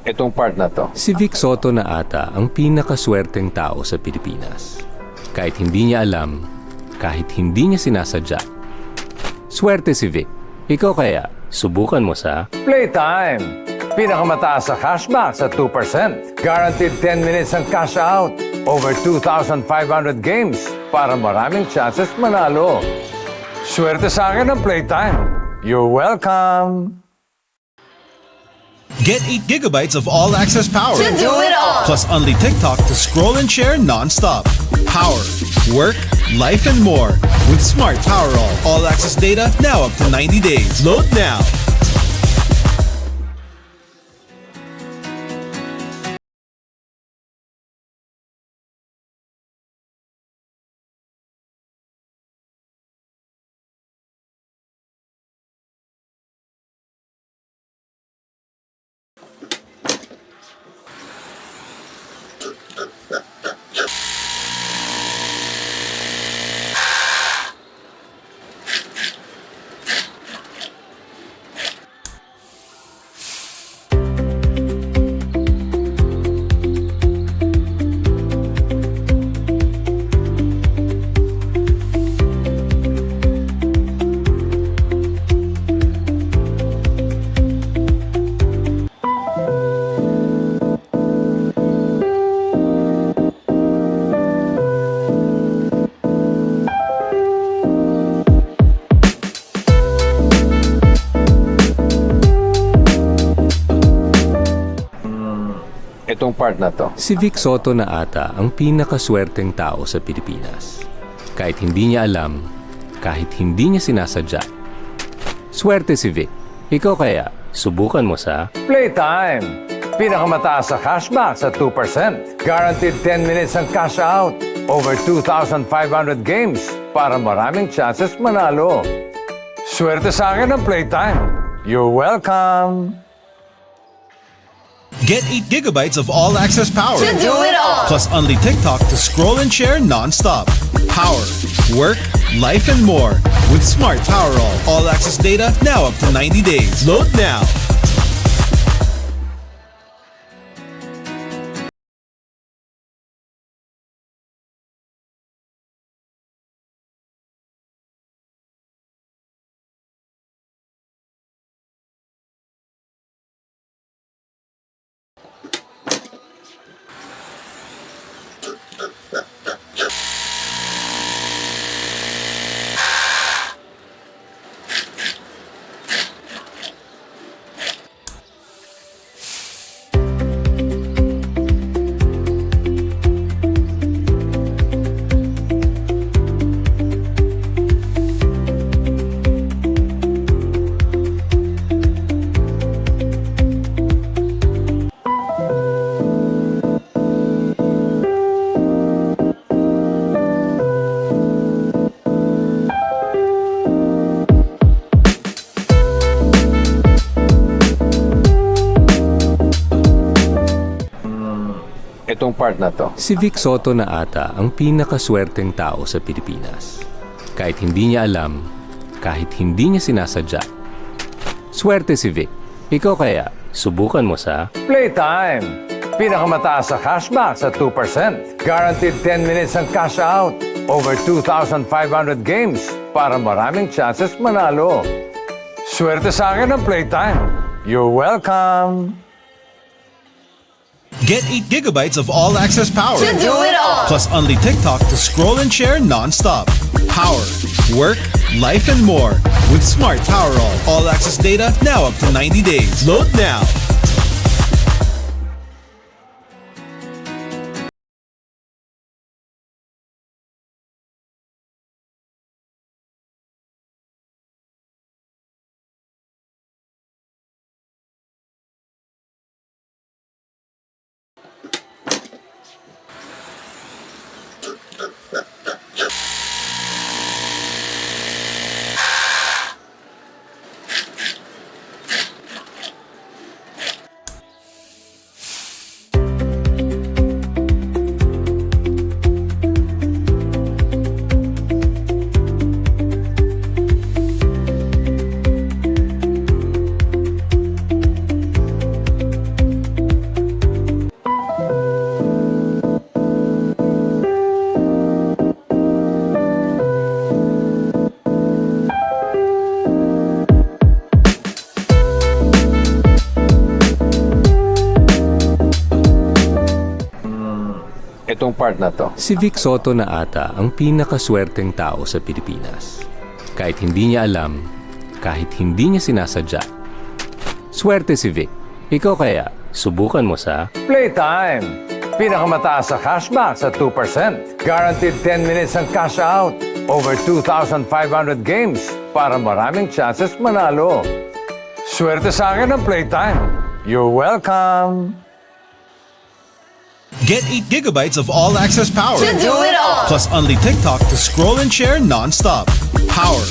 Itong part na to. Si Vic Soto na ata ang pinakaswerteng tao sa Pilipinas. Kahit hindi niya alam, kahit hindi niya sinasadya. Swerte si Vic. Ikaw kaya, subukan mo sa Playtime! Pinakamataas sa cashback sa 2%. Guaranteed 10 minutes ang cash out. Over 2,500 games para maraming chances manalo. Swerte sa akin ng Playtime. You're welcome! Get 8 gigabytes of all-access power. To do it all. Plus only TikTok to scroll and share non-stop. Power, work, life, and more. With Smart Power all-access data now up to 90 days. Load now. Itong part na to. si Vic Soto na ata ang pinakaswerteng tao sa Pilipinas. Kahit hindi niya alam, kahit hindi niya sinasadya. Swerte si Vic. Ikaw kaya, subukan mo sa Playtime! Pinakamataas sa cashback sa 2%. Guaranteed 10 minutes ang cash out. Over 2,500 games para maraming chances manalo. Swerte sa akin ng Playtime. You're welcome! Get 8 gigabytes of all-access power. To do it all. Plus only TikTok to scroll and share non-stop. Power, work, life, and more. With Smart Power all-access data now up to 90 days. Load now. Itong part na to. si Vic Soto na ata ang pinakaswerteng tao sa Pilipinas. Kahit hindi niya alam, kahit hindi niya sinasadya. Swerte si Vic. Ikaw kaya, subukan mo sa Playtime! Pinakamataas sa cashback sa 2%. Guaranteed 10 minutes ang cash out. Over 2,500 games para maraming chances manalo. Swerte sa akin ng Playtime. You're welcome! Get 8 gigabytes of all-access power. To do it all. Plus only TikTok to scroll and share non-stop. Power, work, life, and more. With Smart Power all-access data now up to 90 days. Load now. itong part na to. Si Vic Soto na ata ang pinakaswerteng tao sa Pilipinas. Kahit hindi niya alam, kahit hindi niya sinasadya. Swerte si Vic. Ikaw kaya, subukan mo sa Playtime! Pinakamataas sa cashback sa 2%. Guaranteed 10 minutes ang cash out. Over 2,500 games para maraming chances manalo. Swerte sa akin ang Playtime. You're welcome! Get 8 gigabytes of all-access power. To do it all. Plus only TikTok to scroll and share non-stop. Power,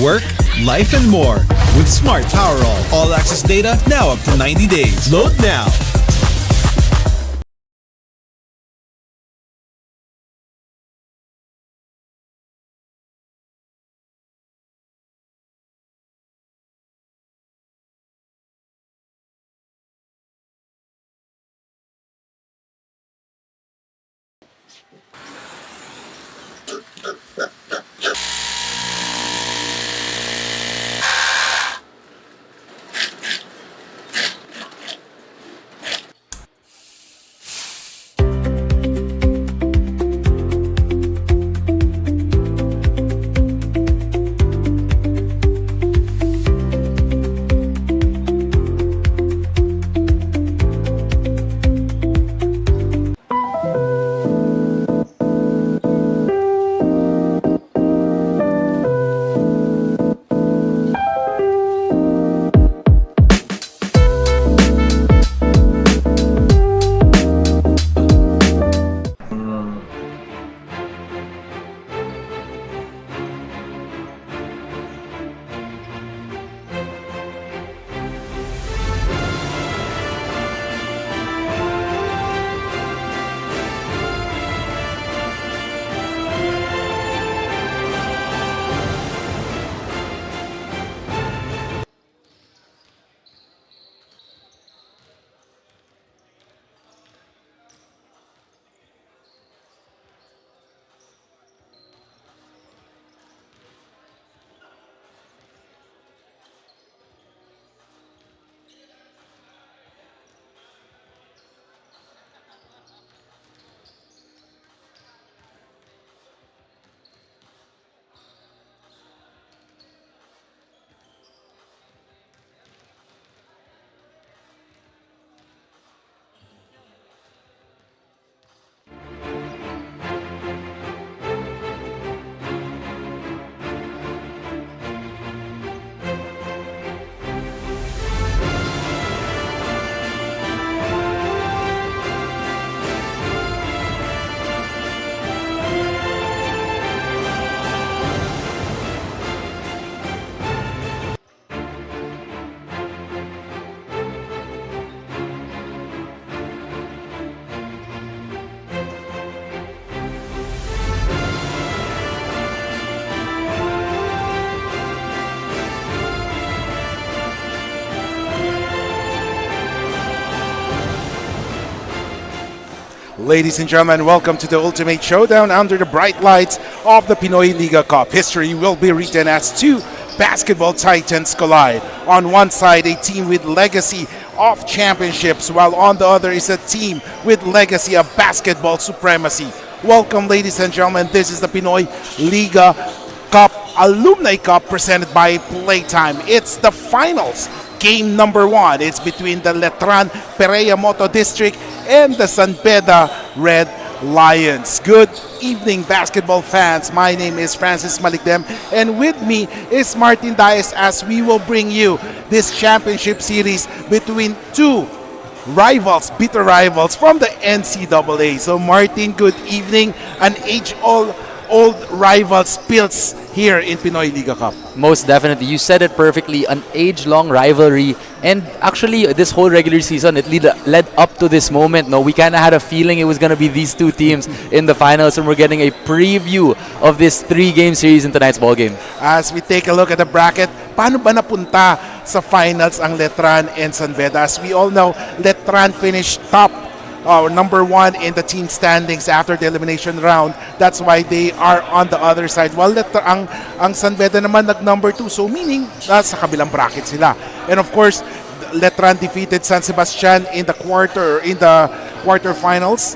work, life, and more. With Smart Power all-access data now up to 90 days. Load now. Ladies and gentlemen, welcome to the ultimate showdown under the bright lights of the Pinoyliga Cup. History will be written as two basketball titans collide. On one side, a team with legacy of championships, while on the other is a team with legacy of basketball supremacy. Welcome, ladies and gentlemen. This is the Pinoyliga Cup Alumni Cup presented by Playtime. It's the finals. Game number 1. It's between the Letran Perea Moto District and the Beda Red Lions. Good evening, basketball fans. My name is Francis Malikdem, and with me is Martin Dias as we will bring you this championship series between two rivals, bitter rivals from the NCAA. So Martin, good evening. An age-old rival spills here in Pinoyliga Cup. Most definitely. You said it perfectly. An age-long rivalry. And actually, this whole regular season, it led up to this moment. No, we kind of had a feeling it was going to be these two teams in the finals, and we're getting a preview of this 3-game series in tonight's ball game. As we take a look at the bracket, paano ba napunta sa finals ang Letran and San Beda? As we all know, Letran finished top number 1 in the team standings after the elimination round. That's why they are on the other side. While ang San Beda naman nag-number 2. So meaning, sa kabilang bracket sila. And of course, Letran defeated San Sebastian in the quarterfinals.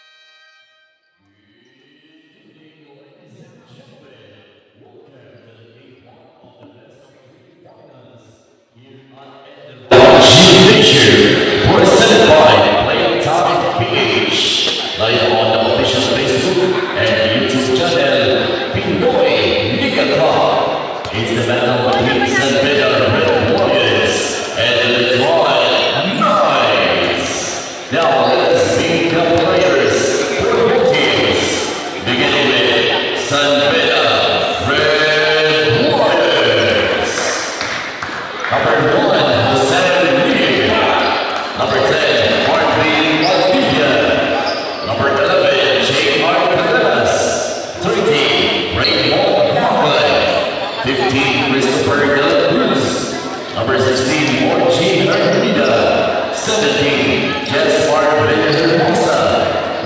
16, Orji Beda. 17, Gaspar Mendoza.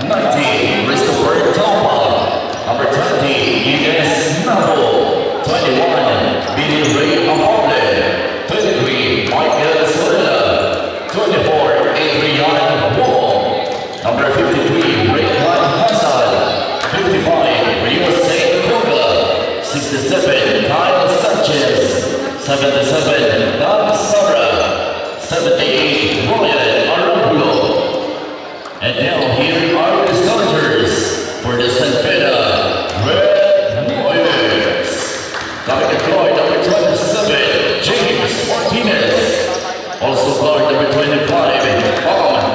19, Christopher Taupa. Number 20, Ines Nabo. 21, Billy Ray Ahole. 23, Michael Solera. 24, Adrian Wall. Number 53, Rayhan Hassan. 55, Rio St. Koga. 67, Kyle Sanchez. 77, Don Sara. 78, Royal Arabulo. And now here are the starters for the San Beda Red Warriors. Coming to guard number 27, James Martinez. Also guard number 25,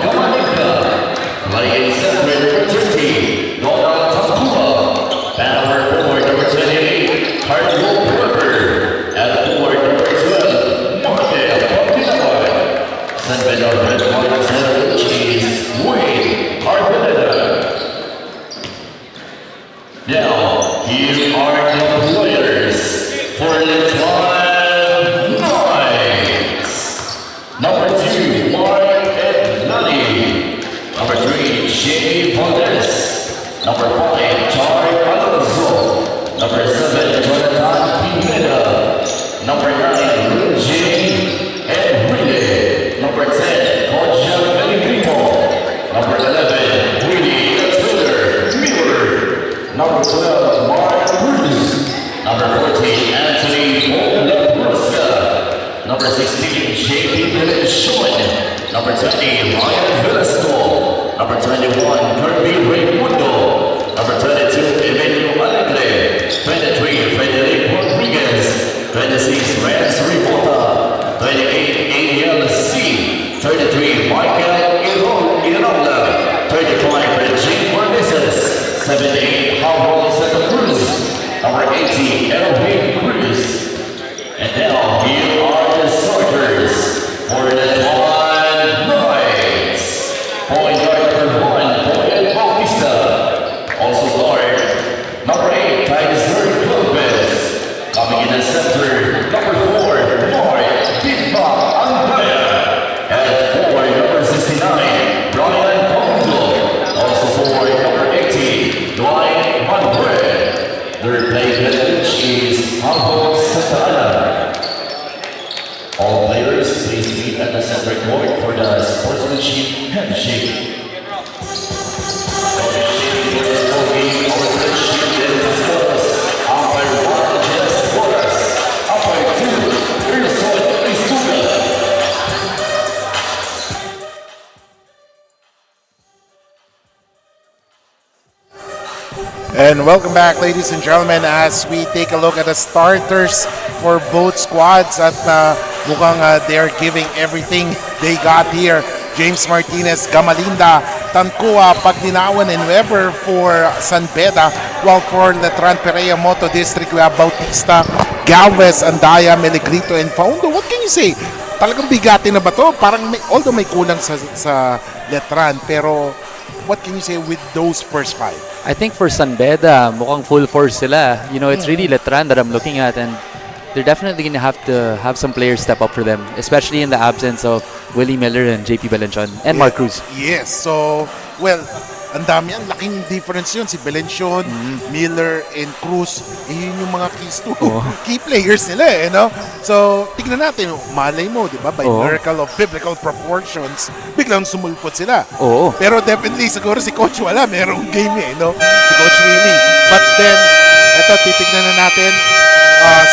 Gamanika. Playing center number 30, Donald Tankuma. Power forward number 28, Carlo Weber. And forward number 12, Markel Pagdinawan. San Beda Red Warriors head coach is Wayne Carpenter. Now, here are the players for the 12 Knights. Number 2, Mark Edlani. Number 3, Jay Valdez. Number 5, Char Alonso. Number 7, Jonathan Pineda. Number 9, Luigi Enrique. Number 10, Concha Benito. Number 11, Willie Miller. Number 12, Mark Cruz. Number 14, Anthony Olabrusca. Number 16, JP Belencion. Number 20, Ryan Velasco. Number 21, Kirby Raimundo. Number 22, Emilio Alegre. 23, Frederic Rodriguez. 26, Rance Rivota. 28, Ariel C. 33, Michael Irola. 35, Regine Morneses. 78, Howard Santa Cruz. Number 18, Elvin Cruz. And now, here are the starters for the Twan Knights. Point guard number 1, Boyd Bautista. Also guard number 8, Kaiser Lopez. Coming in the center, number 4, Mark Bigba Andaya. And forward number 69, Brian Pongo. Also forward number 18, Dwight Manuel. Their playing head coach is Hamburg Santa Ana. All players, please meet at the center court for the sportsmanship handshake. And welcome back, ladies and gentlemen, as we take a look at the starters for both squads at mukhang they're giving everything they got here. James Martinez, Gamalinda, Tankua, Pagdinawan, and Weber for San Beda, while for Letran Perea Moto District, we have Bautista, Galvez, Andaya, Melegrito, and Faundo. What can you say? Talagang bigatin na ba to? Parang although may kulang sa Letran, pero what can you say with those first five? I think for San Beda, mukhang full force sila. You know, it's really Letran that I'm looking at, and they're definitely going to have some players step up for them, especially in the absence of Willie Miller and JP Belencion and Mark Cruz. Yes, so, well, ang dami, ang laking difference yun. Si Belencion, Miller, and Cruz, yun yung mga keys to key players nila, no? So, tignan natin, malay mo, di ba? By miracle of biblical proportions, biglang sumulpot sila. Pero definitely, siguro si Coach wala, merong game no? Si Coach Willie. But then, eto, titignan na natin,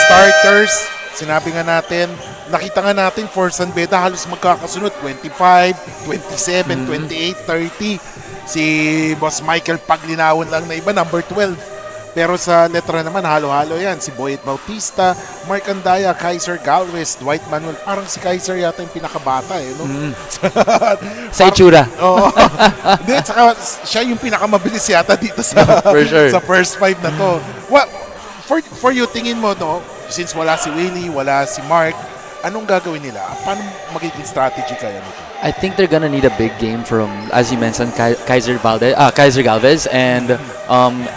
starters, sinabi nga natin, nakita nga natin for San Beda halos magkakasunod, 25, 27, 28, 30. Si Boss Michael Paglinawan lang na iba, number 12. Pero sa letra naman, halo-halo yan. Si Boyd Bautista, Mark Andaya, Kaiser Galvez, Dwight Manuel. Parang si Kaiser yata yung pinakabata, no? Sa itsura. Oo. Hindi, saka siya yung pinakamabilis yata dito sa, sa first five na to. For you, tingin mo, no? Since wala si Willie, wala si Mark, Anong gagawin nila? Paano magiging strategy kaya nito? I think they're gonna need a big game from, as you mentioned, Kaiser Galvez, and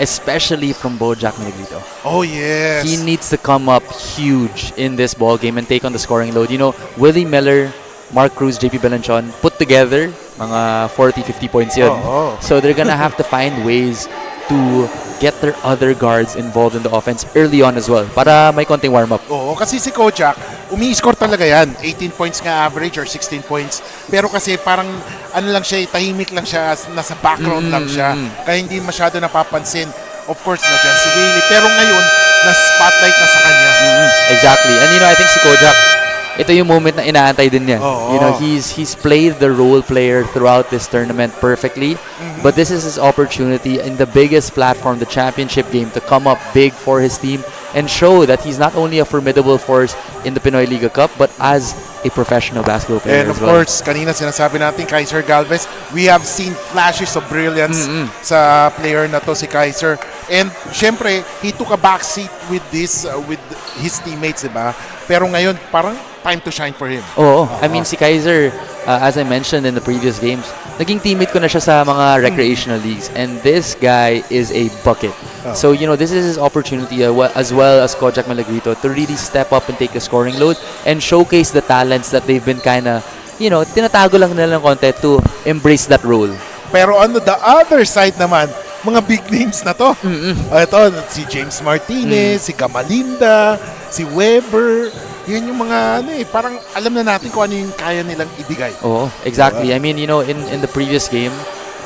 especially from Bojack Negrito. Oh, yes. He needs to come up huge in this ball game and take on the scoring load. You know, Willie Miller, Mark Cruz, JP Belanchon put together mga 40, 50 points yun. So they're gonna have to find ways to get their other guards involved in the offense early on as well para may konting warm-up. Oo, kasi si Kojak, umi-score talaga yan. 18 points nga average or 16 points. Pero kasi parang ano lang siya, tahimik lang siya, nasa background lang siya. Kaya hindi masyado napapansin. Of course, na dyan si Willie. Pero ngayon, na-spotlight na sa kanya. Exactly. And you know, I think si Kojak, ito yung moment na inaantay din niya. You know, he's played the role player throughout this tournament perfectly. But this is his opportunity in the biggest platform, the championship game, to come up big for his team and show that he's not only a formidable force in the Pinoyliga Cup, but as a professional basketball player And of as well. course, kanina sinasabi natin, Kaiser Galvez, we have seen flashes of brilliance sa player na to, si Kaiser. And syempre, he took a backseat with this, with his teammates, diba? Pero ngayon, parang time to shine for him. Oo. I mean, si Kaiser, as I mentioned in the previous games, naging teammate ko na siya sa mga recreational leagues. And this guy is a bucket. So, you know, this is his opportunity as well as Kojak Malagrito to really step up and take the scoring load and showcase the talents that they've been kind of, you know, tinatago lang nila ng konti to embrace that role. Pero on the other side naman, mga big names na to. Ito, si James Martinez, si Gamalinda, si Weber. Yan yung mga parang alam na natin kung ano yung kaya nilang ibigay. Oh, exactly. I mean, you know, in the previous game,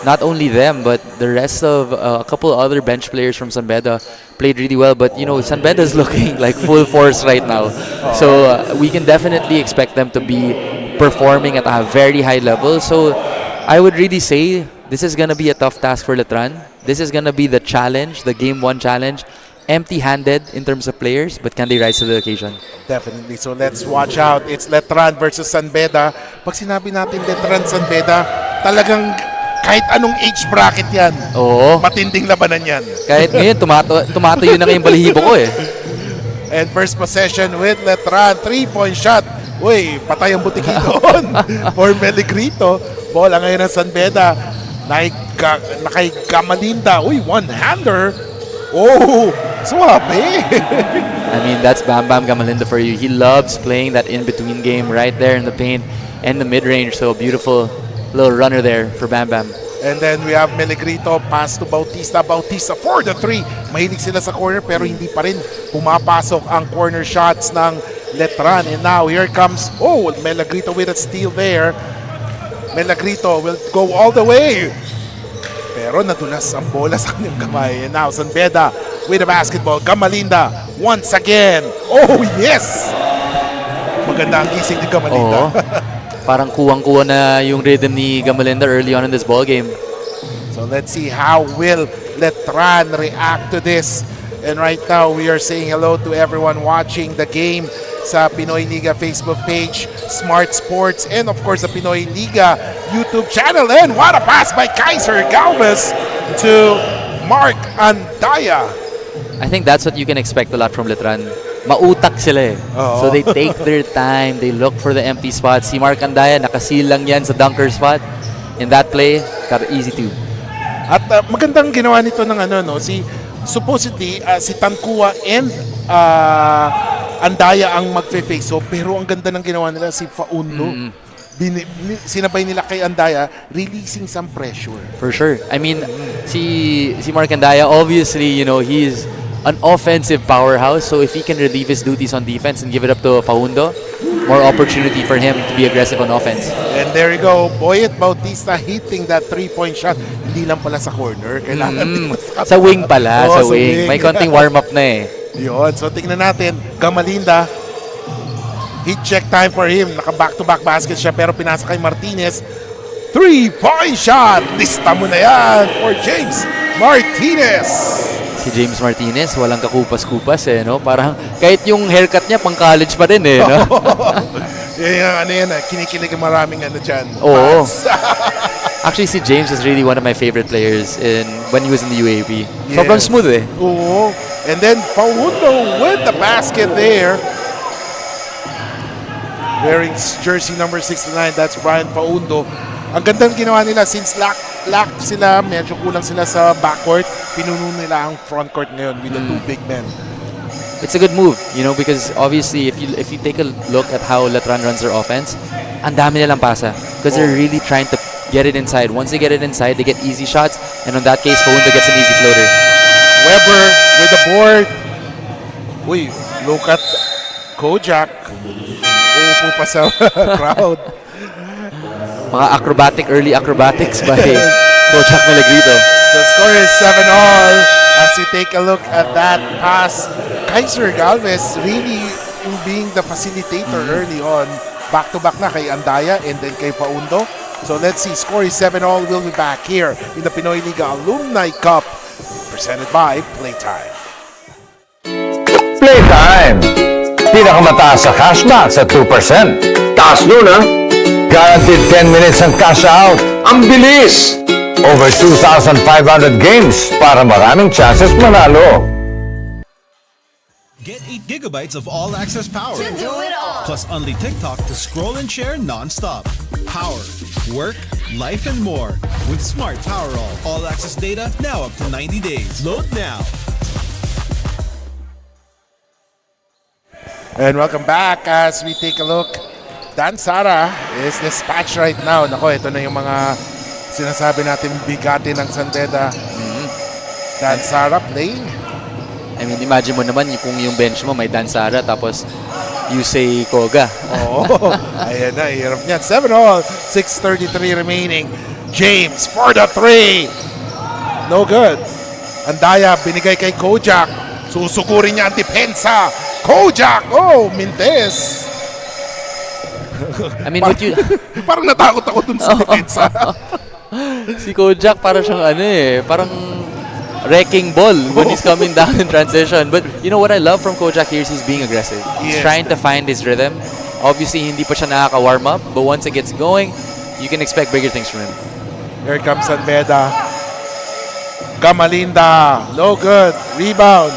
not only them, but the rest of a couple other bench players from San Beda played really well. But, you know, San Beda is looking like full force right now. So we can definitely expect them to be performing at a very high level. So I would really say this is going to be a tough task for Letran. This is going to be the challenge, the Game 1 challenge. Empty-handed in terms of players, but can they rise to the occasion? Definitely. So let's watch out. It's Letran versus San Beda. Pag sinabi natin Letran, San Beda, talagang kahit anong age bracket yan. Oo. Matinding labanan yan. Kahit ngayon, tumatayo na ngayong balahibo ko eh. And first possession with Letran. 3-point shot. Uy, patay ang butiki doon. For Meligrito. Bola ngayon ng San Beda. Nakay Gamalinda. Uy, one-hander. Oh, swabe. I mean, that's Bam Bam Gamalinda for you. He loves playing that in-between game right there in the paint and the mid-range. So beautiful little runner there for Bam Bam. And then we have Meligrito, pass to Bautista. Bautista for the 3. Mahilig sila sa corner pero hindi pa rin pumapasok ang corner shots ng Letran. And now here comes, Meligrito with a steal there. Meligrito will go all the way. Pero nadulas ang bola sa kanyang kamay. And now San Beda with the basketball. Gamalinda once again. Oh, yes! Maganda ang gising ni Gamalinda. Parang kuwang-kuwa na yung rhythm ni Gamalinda early on in this ball game. So let's see how will Letran react to this. And right now we are saying hello to everyone watching the game sa Pinoyliga Facebook page, Smart Sports, and of course the Pinoyliga YouTube channel. And what a pass by Kaiser Galvez to Mark Andaya. I think that's what you can expect a lot from Letran. Mautak sila eh. So they take their time, they look for the empty spots. Si Mark Andaya, nakasil lang yan sa dunker spot. In that play, got easy to. At magandang ginawa nito ng supposedly si Tankua and Andaya ang magfe-face off, pero ang ganda ng ginawa nila si Faundo. Sinabay nila kay Andaya, releasing some pressure. For sure. I mean, si Mark Andaya, obviously, you know, he's an offensive powerhouse. So if he can relieve his duties on defense and give it up to Faundo, more opportunity for him to be aggressive on offense. And there you go, Boyet Bautista hitting that 3-point shot. Hindi lang pala sa corner, kailangan din sa wing pala, sa wing. May konting warm-up na eh. Yun, so tingnan natin, Gamalinda, hit check time for him. Naka back-to-back basket siya pero pinasa kay Martinez. 3-point shot! Lista mo na yan for James Martinez. Si James Martinez, walang kakupas-kupas eh, no? Parang kahit yung haircut niya, pang college pa din eh, no? yan, kinikilig ang maraming dyan. Oo. Actually, si James is really one of my favorite players when he was in the UAP. Yes. Sobrang smooth eh. Oo. And then Faundo with the basket there. wearing jersey number 69. That's Brian Paundo. Ang gandang ginawa nila since lack sila, medyo kulang sila sa backcourt. Pinuno nila ang frontcourt ngayon with the two big men. It's a good move, because obviously if you take a look at how Letran runs their offense, ang dami nilang pasa because they're really trying to get it inside. Once they get it inside, they get easy shots, and in that case, Paundo gets an easy floater. Weber with the board. Uy, look at Kojak. Uupo pa sa crowd. Mga early acrobatics by Kojak Malagrito. The score is 7-all. As we take a look at that pass, Kaiser Galvez really being the facilitator early on. Back-to-back na kay Andaya and then kay Paundo. So let's see, score is 7-all. We'll be back here in the Pinoyliga Alumni Cup, presented by Playtime. Playtime! Pinakamataas sa cashback sa 2%. Taas nun, ha? Guaranteed 10 minutes ang cash out. Ang bilis! Over 2,500 games para maraming chances manalo. Get 8 gigabytes of all-access power. Plus only TikTok to scroll and share non-stop. Power, work, life, and more. With Smart Power all-access data now up to 90 days. Load now. And welcome back as we take a look. Dan Sara is dispatched right now. Nako, ito na yung mga sinasabi natin bigati ng San Beda. Dan Sara playing. I mean, imagine mo naman kung yung bench mo may Dan Sara tapos Yusei Koga. Oo. Ayan na, hirap niyan. 7-all. 6:33 remaining. James for the 3. No good. Andaya binigay kay Kojak. Susukurin niya ang depensa. Kojak! Oh, Mintes. I mean, what you... Parang natakot ako dun sa depensa. Si Kojak parang siyang parang wrecking ball when he's coming down in transition. But you know what I love from Kojak here is he's being aggressive. He's trying to find his rhythm. Obviously, hindi pa siya nakaka-warm up, but once it gets going, you can expect bigger things from him. Here comes Beda. Gamalinda. No good. Rebound.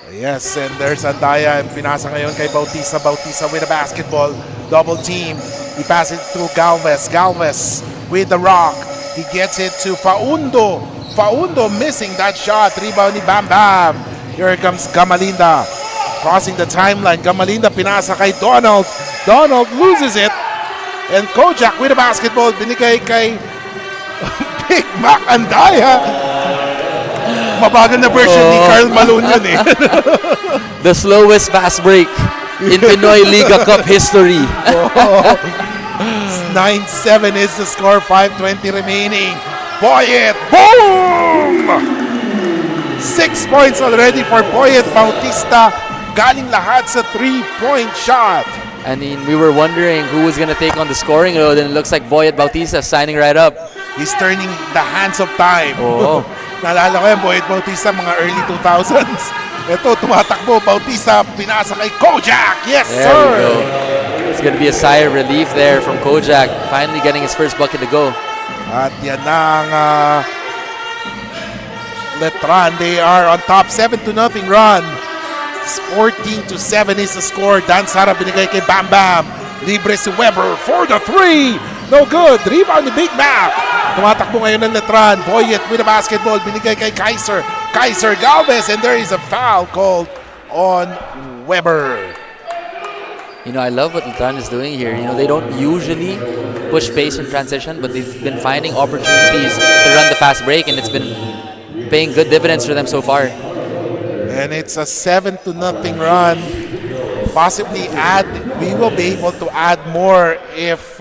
Yes, and there's Andaya and pinasa ngayon kay Bautista. Bautista with a basketball. Double team. He passes it to Galvez. Galvez with the rock. He gets it to Paundo. Paundo missing that shot. Rebound ni Bam Bam. Here comes Gamalinda. Crossing the timeline. Gamalinda pinasa kay Donald. Donald loses it. And Kojak with the basketball. Binigay kay Big Mac Andaya. Mabagal na version ni Carl Malone yun eh. The slowest fast break in Pinoyliga Cup history. 9-7 is the score. 5:20 remaining. Boyet. Boom! 6 points already for Boyet Bautista. Galing lahat sa 3-point shot. I mean, we were wondering who was going to take on the scoring load, and it looks like Boyet Bautista signing right up. He's turning the hands of time. Oh. Naalala ko yan, Boyet Bautista, mga early 2000s. Ito, tumatakbo. Bautista, pinasa kay Kojak. Yes, There sir! we go. It's going to be a sigh of relief there from Kojak, finally getting his first bucket to go. At yan na ang Letran. They are on top. 7-0 run. 14-7 is the score. Dan Sara binigay kay Bam Bam. Libre si Weber for the 3. No good. Rebound ni Big Mac. Tumatakbo ngayon ng Letran. Boyet with the basketball. Binigay kay Kaiser. Kaiser Galvez. And there is a foul called on Weber. You know, I love what Letran is doing here. You know, they don't usually push pace in transition, but they've been finding opportunities to run the fast break, and it's been paying good dividends for them so far. And it's a 7-0 run. Possibly we will be able to add more if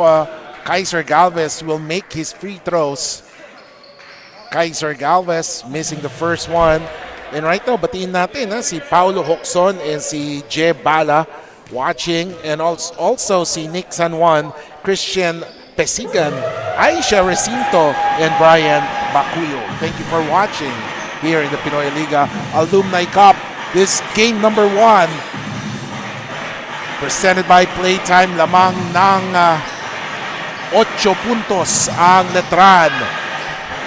Kaiser Galvez will make his free throws. Kaiser Galvez missing the first one. And right now, batiin natin si Paulo Hoxon and si Je Bala watching. And also si Nick San Juan, Christian Pesigan, Aisha Recinto, and Brian Bacuyo. Thank you for watching here in the Pinoyliga Alumni Cup. This game number 1. Presented by Playtime, lamang ng 8 puntos ang Letran.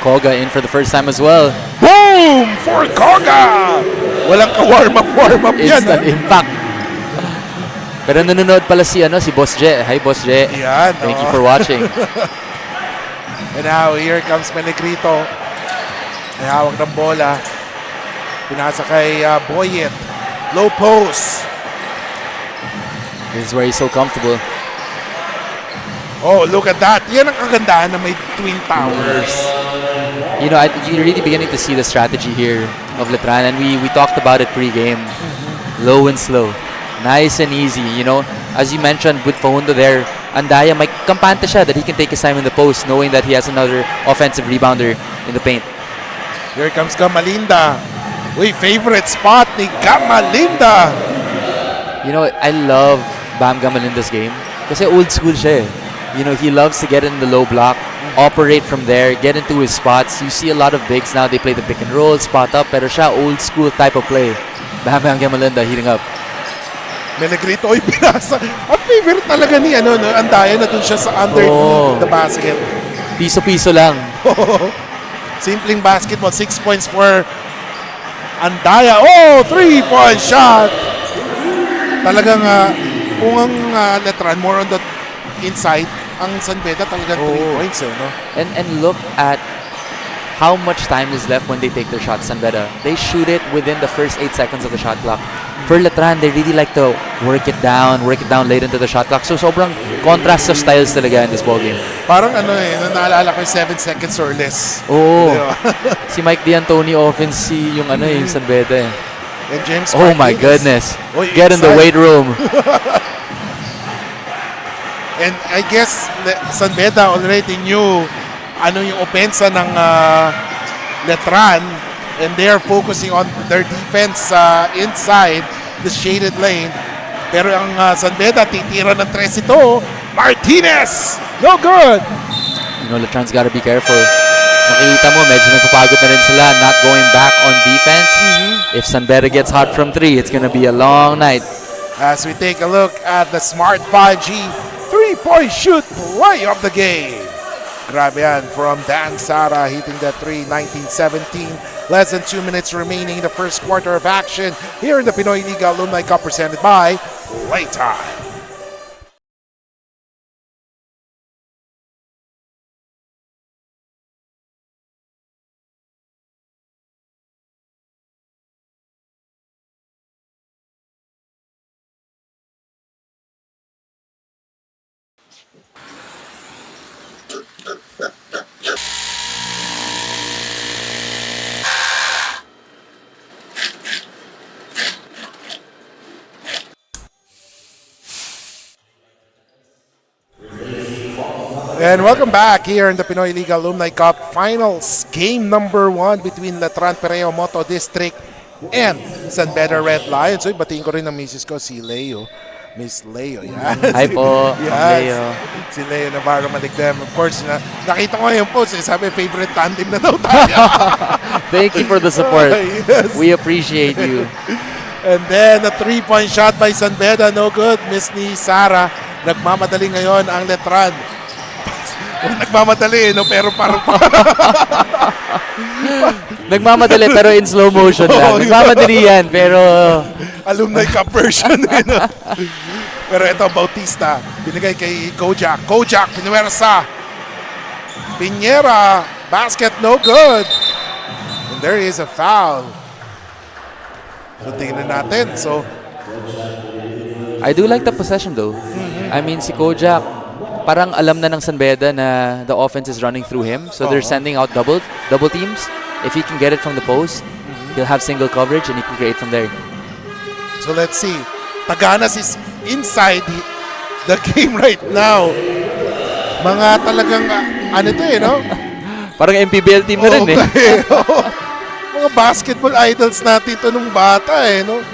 Koga in for the first time as well. Boom! For Koga! Walang ka-warm-up yan. Instant impact. Pero nanonood pala si Boss Je. Hi Boss Je. Yan, Thank you for watching. And now, here comes Menegrito. May hawak ng bola. Pinasa kay Boyet. Low post. This is where he's so comfortable. Oh, look at that. Yan ang kagandahan na may twin towers. You know, you're really beginning to see the strategy here of Letran, and we talked about it pre-game. Low and slow. Nice and easy, you know. As you mentioned, with Fajundo there, Andaya, may kampante siya that he can take his time in the post, knowing that he has another offensive rebounder in the paint. Here comes Gamalinda. Uy, favorite spot ni Gamalinda. You know, I love Bam Gamalinda's game kasi old school siya eh. You know, he loves to get in the low block, operate from there, get into his spots. You see a lot of bigs now, they play the pick and roll, spot up, pero siya old school type of play. Bam Gamalinda heating up. Menegrito, oy, pinasa. Ang favorite talaga ni Andaya na dun siya sa underneath the basket. Piso-piso lang. Simpleng basketball, 6 points for Andaya. Oh, 3-point shot. Talagang kung ang Letran more on the inside, ang San Beda talagang 3 points no? And look at how much time is left when they take their shots, San Beda. They shoot it within the first 8 seconds of the shot clock. For Letran, they really like to work it down late into the shot clock. So sobrang contrast of styles talaga in this ballgame. Parang naalala ko 7 seconds or less. Oo. Si Mike D'Antoni offense yung yung San Beda eh. And James Oh my goodness. Get in the weight room. And I guess San Beda already knew yung opensa ng Letran, and they're focusing on their defense inside the shaded lane. Pero ang San Beda titira ng 3 ito. Martinez! No good! You know, Letran's gotta be careful. Nakikita mo, medyo nagpapagod na rin sila, not going back on defense. If San Beda gets hot from 3, it's gonna be a long night. As we take a look at the Smart 5G 3-point shoot play of the game. Grabe yan from Dan Sara hitting that 3, 19-17. Less than 2 minutes remaining in the first quarter of action here in the Pinoyliga Alumni Cup presented by Playtime. And welcome back here in the Pinoyliga Alumni Cup Finals. Game number 1 between Letran Perea Moto District and San Beda Red Lions. So, batiin ko rin ng misis ko, si Leo. Miss Leo, yan. Hi po, Leo. Si Leo Navarro Maligdem. Of course, nakita ko yung post. Sabi, favorite tandem na daw tayo. Thank you for the support. Yes. We appreciate you. And then, a 3-point shot by San Beda. No good. Miss ni Sara. Nagmamadali ngayon ang Letran. Nagmamadali, no? Pero parang... Nagmamadali, pero in slow motion lang. Nagmamadali yan, pero... Alumni Cup version. Pero ito, Bautista. Binigay kay Kojak. Kojak, pinuwersa. Piñera. Basket, no good. And there is a foul. So, tingnan natin. So, I do like the possession though. I mean, si Kojak, parang alam na ng San Beda na the offense is running through him. So they're sending out double teams. If he can get it from the post, he'll have single coverage and he can create from there. So let's see. Taganas is inside the game right now. Mga talagang, no? Parang MPBL team na rin eh. Mga basketball idols natin ito nung bata no?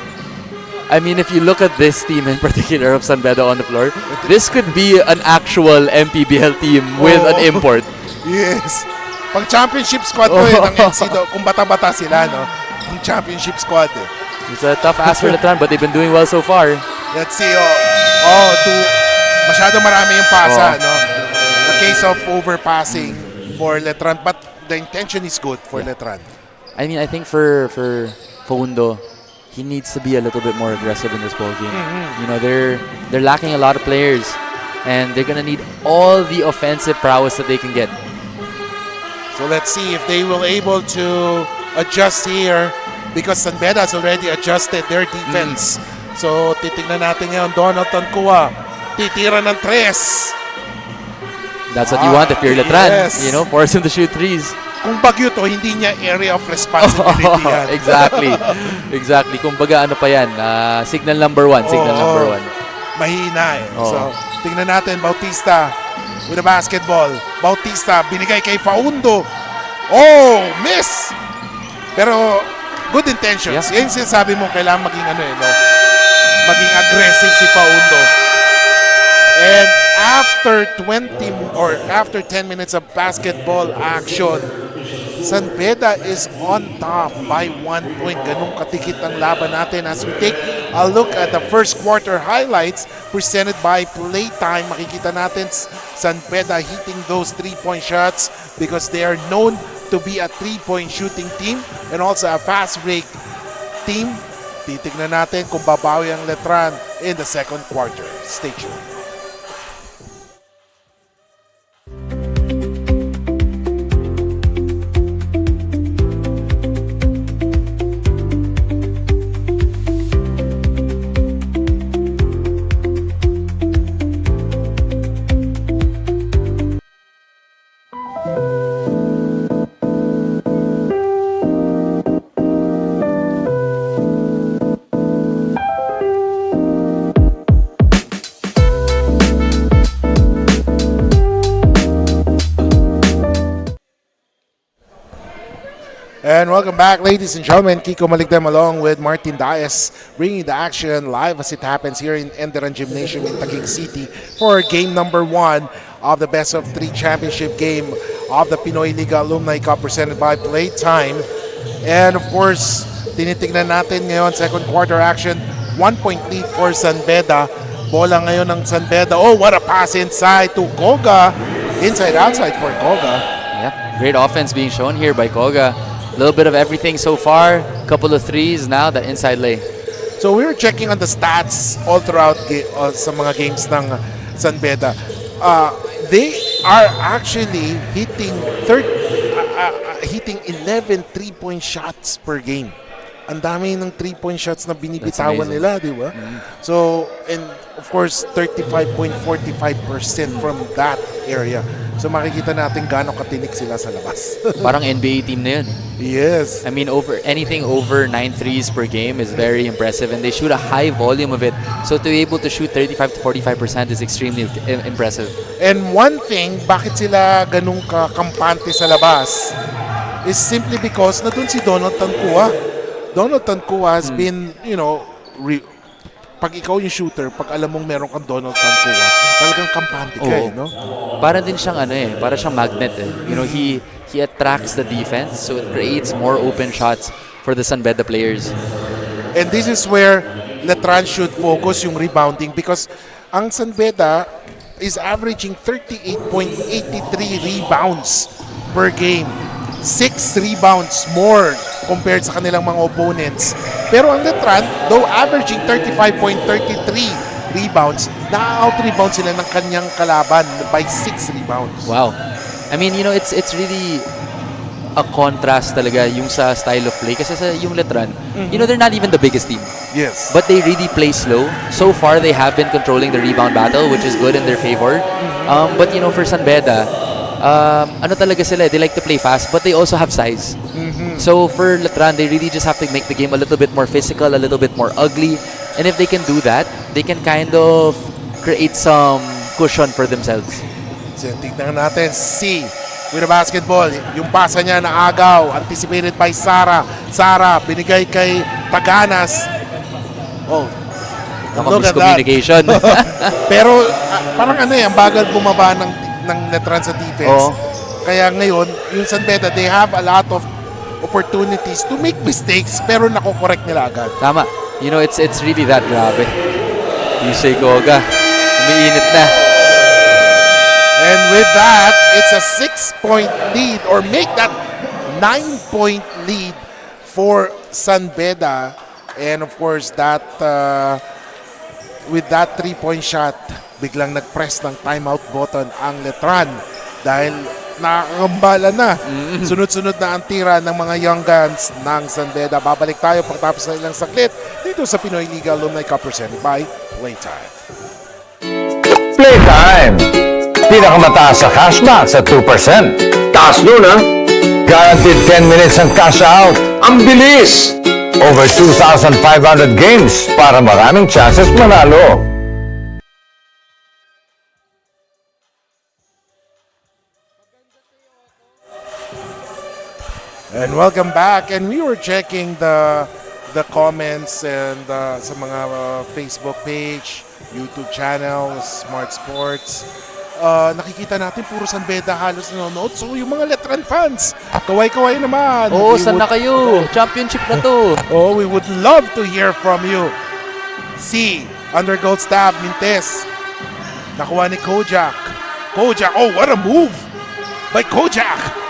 I mean, if you look at this team in particular of San Beda on the floor, this could be an actual MPBL team with an import. Yes. Pang championship squad to ng NCAA. Kung bata-bata sila, no? Pang championship squad It's a tough ask for Letran, but they've been doing well so far. Let's see, masyado marami yung pasa, no? A case of overpassing for Letran, but the intention is good for Letran. I mean, I think for Fajundo, he needs to be a little bit more aggressive in this ball game. You know, they're lacking a lot of players, and they're gonna need all the offensive prowess that they can get. So let's see if they will able to adjust here because San Beda has already adjusted their defense. So titignan natin ngayon, Donald Tancua, titira ng 3. That's what you want if you're Letran. Yes. You know, force him to shoot threes. Kung bagyo to, hindi niya area of responsibility yan. Exactly. Exactly. Kumbaga ano pa yan, signal number 1. Signal number 1. Mahina eh. So, tingnan natin, Bautista with a basketball. Bautista, binigay kay Faundo. Oh, miss! Pero, good intentions. Yeah. Yan yung sinasabi mo, kailangan maging ano eh, no? Maging aggressive si Faundo. And after 10 minutes of basketball action, San Beda is on top by 1 point. Ganun katikit ang laban natin as we take a look at the first quarter highlights presented by Playtime. Makikita natin San Beda hitting those 3-point shots because they are known to be a 3-point shooting team and also a fast break team. Titignan natin kung babawi ang Letran in the second quarter. Stay tuned. And welcome back, ladies and gentlemen. Kiko Maligdem along with Martin Dias, bringing the action live as it happens here in ENDERUN Gymnasium in Taguig City for game number 1 of the best of 3 championship game of the Pinoyliga Alumni Cup presented by Playtime. And of course, tinitignan natin ngayon second quarter action, 1-point lead for San Beda. Bola ngayon ng San Beda. Oh, what a pass inside to Koga. Inside outside for Koga. Yeah, great offense being shown here by Koga. A little bit of everything so far. Couple of threes now, the inside lay. So we were checking on the stats all throughout sa mga games ng San Beda. They are actually hitting 11 3-point shots per game. Ang dami ng 3-point shots na binibitawan nila, di ba? So, and of course, 35.45% from that area. So makikita natin gaano katinik sila sa labas. Parang NBA team na yun. Yes. I mean, anything over 9 threes per game is very impressive, and they shoot a high volume of it. So to be able to shoot 35 to 45% is extremely impressive. And one thing, bakit sila ganun kakampante sa labas is simply because na dun si Donald Tancua. Donald Tancua has been, you know, pag ikaw yung shooter, pag alam mong meron kang Donald Tancua, talagang kampante ka eh, no? Para din siyang para siyang magnet eh. You know, he attracts the defense, so it creates more open shots for the San Beda players. And this is where Letran should focus yung rebounding because ang San Beda is averaging 38.83 rebounds per game. 6 rebounds more compared sa kanilang mga opponents. Pero ang Letran, though averaging 35.33 rebounds, na-out-rebound sila ng kanyang kalaban by 6 rebounds. Wow. I mean, you know, it's really a contrast talaga yung sa style of play. Kasi sa yung Letran, you know, they're not even the biggest team. Yes. But they really play slow. So far, they have been controlling the rebound battle, which is good in their favor. But, you know, for San Beda, ano talaga sila, they like to play fast, but they also have size. So for Letran, they really just have to make the game a little bit more physical, a little bit more ugly. And if they can do that, they can kind of create some cushion for themselves. So, tignan natin, C with the basketball. Yung pasa niya na agaw, anticipated by Sara. Sara, binigay kay Taganas. Oh, look at that. Miscommunication. Pero parang ano ang bagal bumaba ng Letran sa defense. Kaya ngayon, yung San Beda, they have a lot of opportunities to make mistakes pero nako-correct nila agad. Tama. You know, it's really that grabe. Yusei Goga, umiinit na. And with that, it's a 6-point lead or make that 9-point lead for San Beda And of course, that with that 3-point shot, biglang nag-press ng timeout button ang Letran dahil nakakambala na. Sunod-sunod na ang tira ng mga young guns ng San Beda. Babalik tayo pagtapos ng ilang saglit dito sa Pinoyliga Alumni Cup presented by Playtime. Playtime! Pinakamataas sa cashback sa 2%. Taas nun, ha? Guaranteed 10 minutes ang cash out. Ang bilis! Over 2,500 games para maraming chances manalo. And welcome back. And we were checking the comments and sa mga Facebook page, YouTube channel, Smart Sports. Nakikita natin puro San Beda halos nanonood. So yung mga Letran fans, kaway-kaway naman. Oh, saan na kayo? Championship na to. Oh, we would love to hear from you. C, under gold stab, Mintes. Nakuha ni Kojak. Kojak, oh, what a move by Kojak.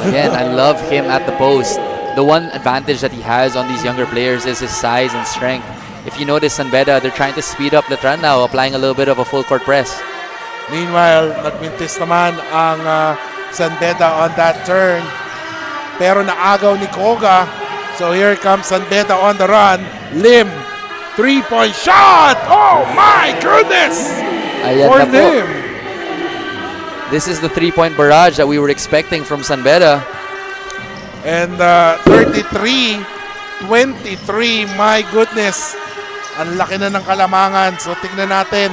Again, I love him at the post. The one advantage that he has on these younger players is his size and strength. If you notice, San Beda, they're trying to speed up Letran now, applying a little bit of a full court press. Meanwhile, nagmintis naman ang San Beda on that turn. Pero naagaw ni Koga. So here comes San Beda on the run. Lim, 3-point shot! Oh my goodness! Ayan For na po. Lim. This is the 3-point barrage that we were expecting from San Beda. And 33-23, my goodness. Ang laki na ng kalamangan. So tingnan natin.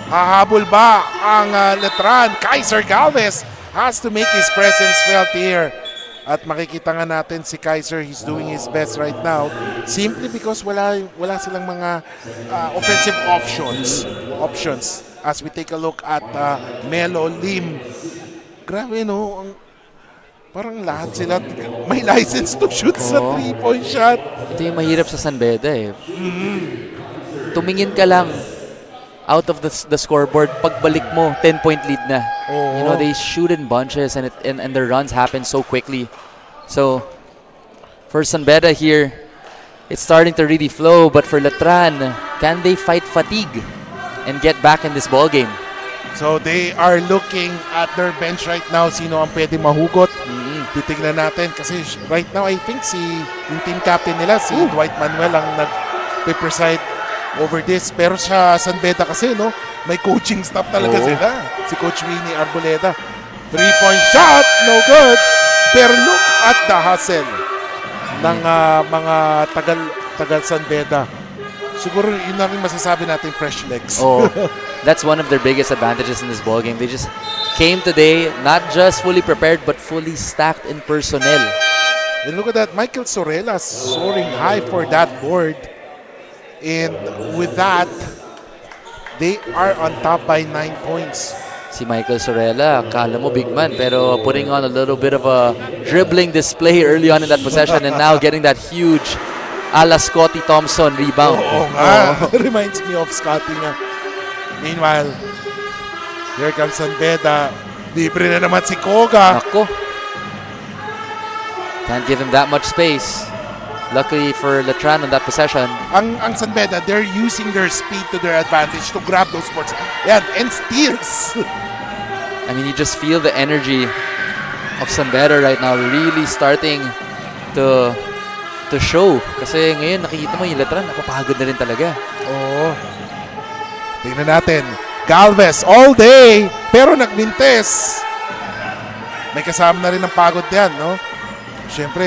Hahabol ba ang Letran? Kaiser Galvez has to make his presence felt here. At makikita nga natin si Kaiser, he's doing his best right now. Simply because wala silang mga offensive options. As we take a look at Melo, Lim. Grabe no, parang lahat sila may license to shoot sa 3-point shot. Ito yung mahirap sa San Beda eh. Tumingin ka lang out of the scoreboard, pagbalik mo, 10-point lead na. You know, they shoot in bunches and their runs happen so quickly. So, for San Beda here, it's starting to really flow. But for Letran, can they fight fatigue and get back in this ball game? So, they are looking at their bench right now. Sino ang pwede mahugot? Titignan natin. Kasi right now, I think yung team captain nila, si Dwight Manuel ang nag-preside over this. Pero sa San Beda kasi, no, may coaching staff talaga sila. Si Coach Winnie Arboleda. 3-point shot, no good. Pero look at the hustle ng mga tagal San Beda. Siguro yun na rin masasabi natin, fresh legs. That's one of their biggest advantages in this ball game. They just came today not just fully prepared but fully stacked in personnel. And look at that, Michael Sorella soaring high for that board. And with that, they are on top by 9 points. Si Michael Sorella, akala mo big man, pero putting on a little bit of a dribbling display early on in that possession and now getting that huge ala Scotty Thompson rebound. Reminds me of Scotty nga. Meanwhile, here comes San Beda. Libre na naman si Koga. Ako. Can't give him that much space. Luckily for Letran on that possession. Ang San Beda, they're using their speed to their advantage to grab those boards. Yan, and steals. I mean, you just feel the energy of San Beda right now really starting to show. Kasi ngayon, nakikita mo yung Letran, napapagod na rin talaga. Oo. Tingnan natin. Galvez all day, pero nagmintes. May kasama na rin ng pagod yan, no? Siyempre,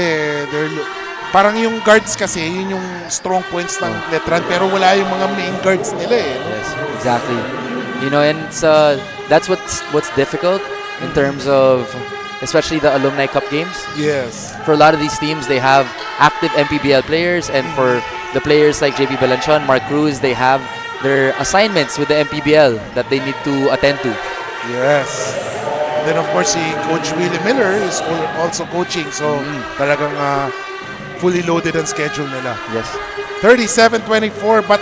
parang yung guards kasi, yun yung strong points ng Letran, pero wala yung mga main guards nila eh. No? Yes, exactly. You know, and that's what's difficult in terms of, especially the Alumni Cup games. Yes. For a lot of these teams, they have active MPBL players, and for the players like JB Belanchon, Mark Cruz, they have their assignments with the MPBL that they need to attend to. Yes. And then of course, si Coach Willie Miller is also coaching, so talagang fully loaded ang schedule nila. Yes. 37-24, but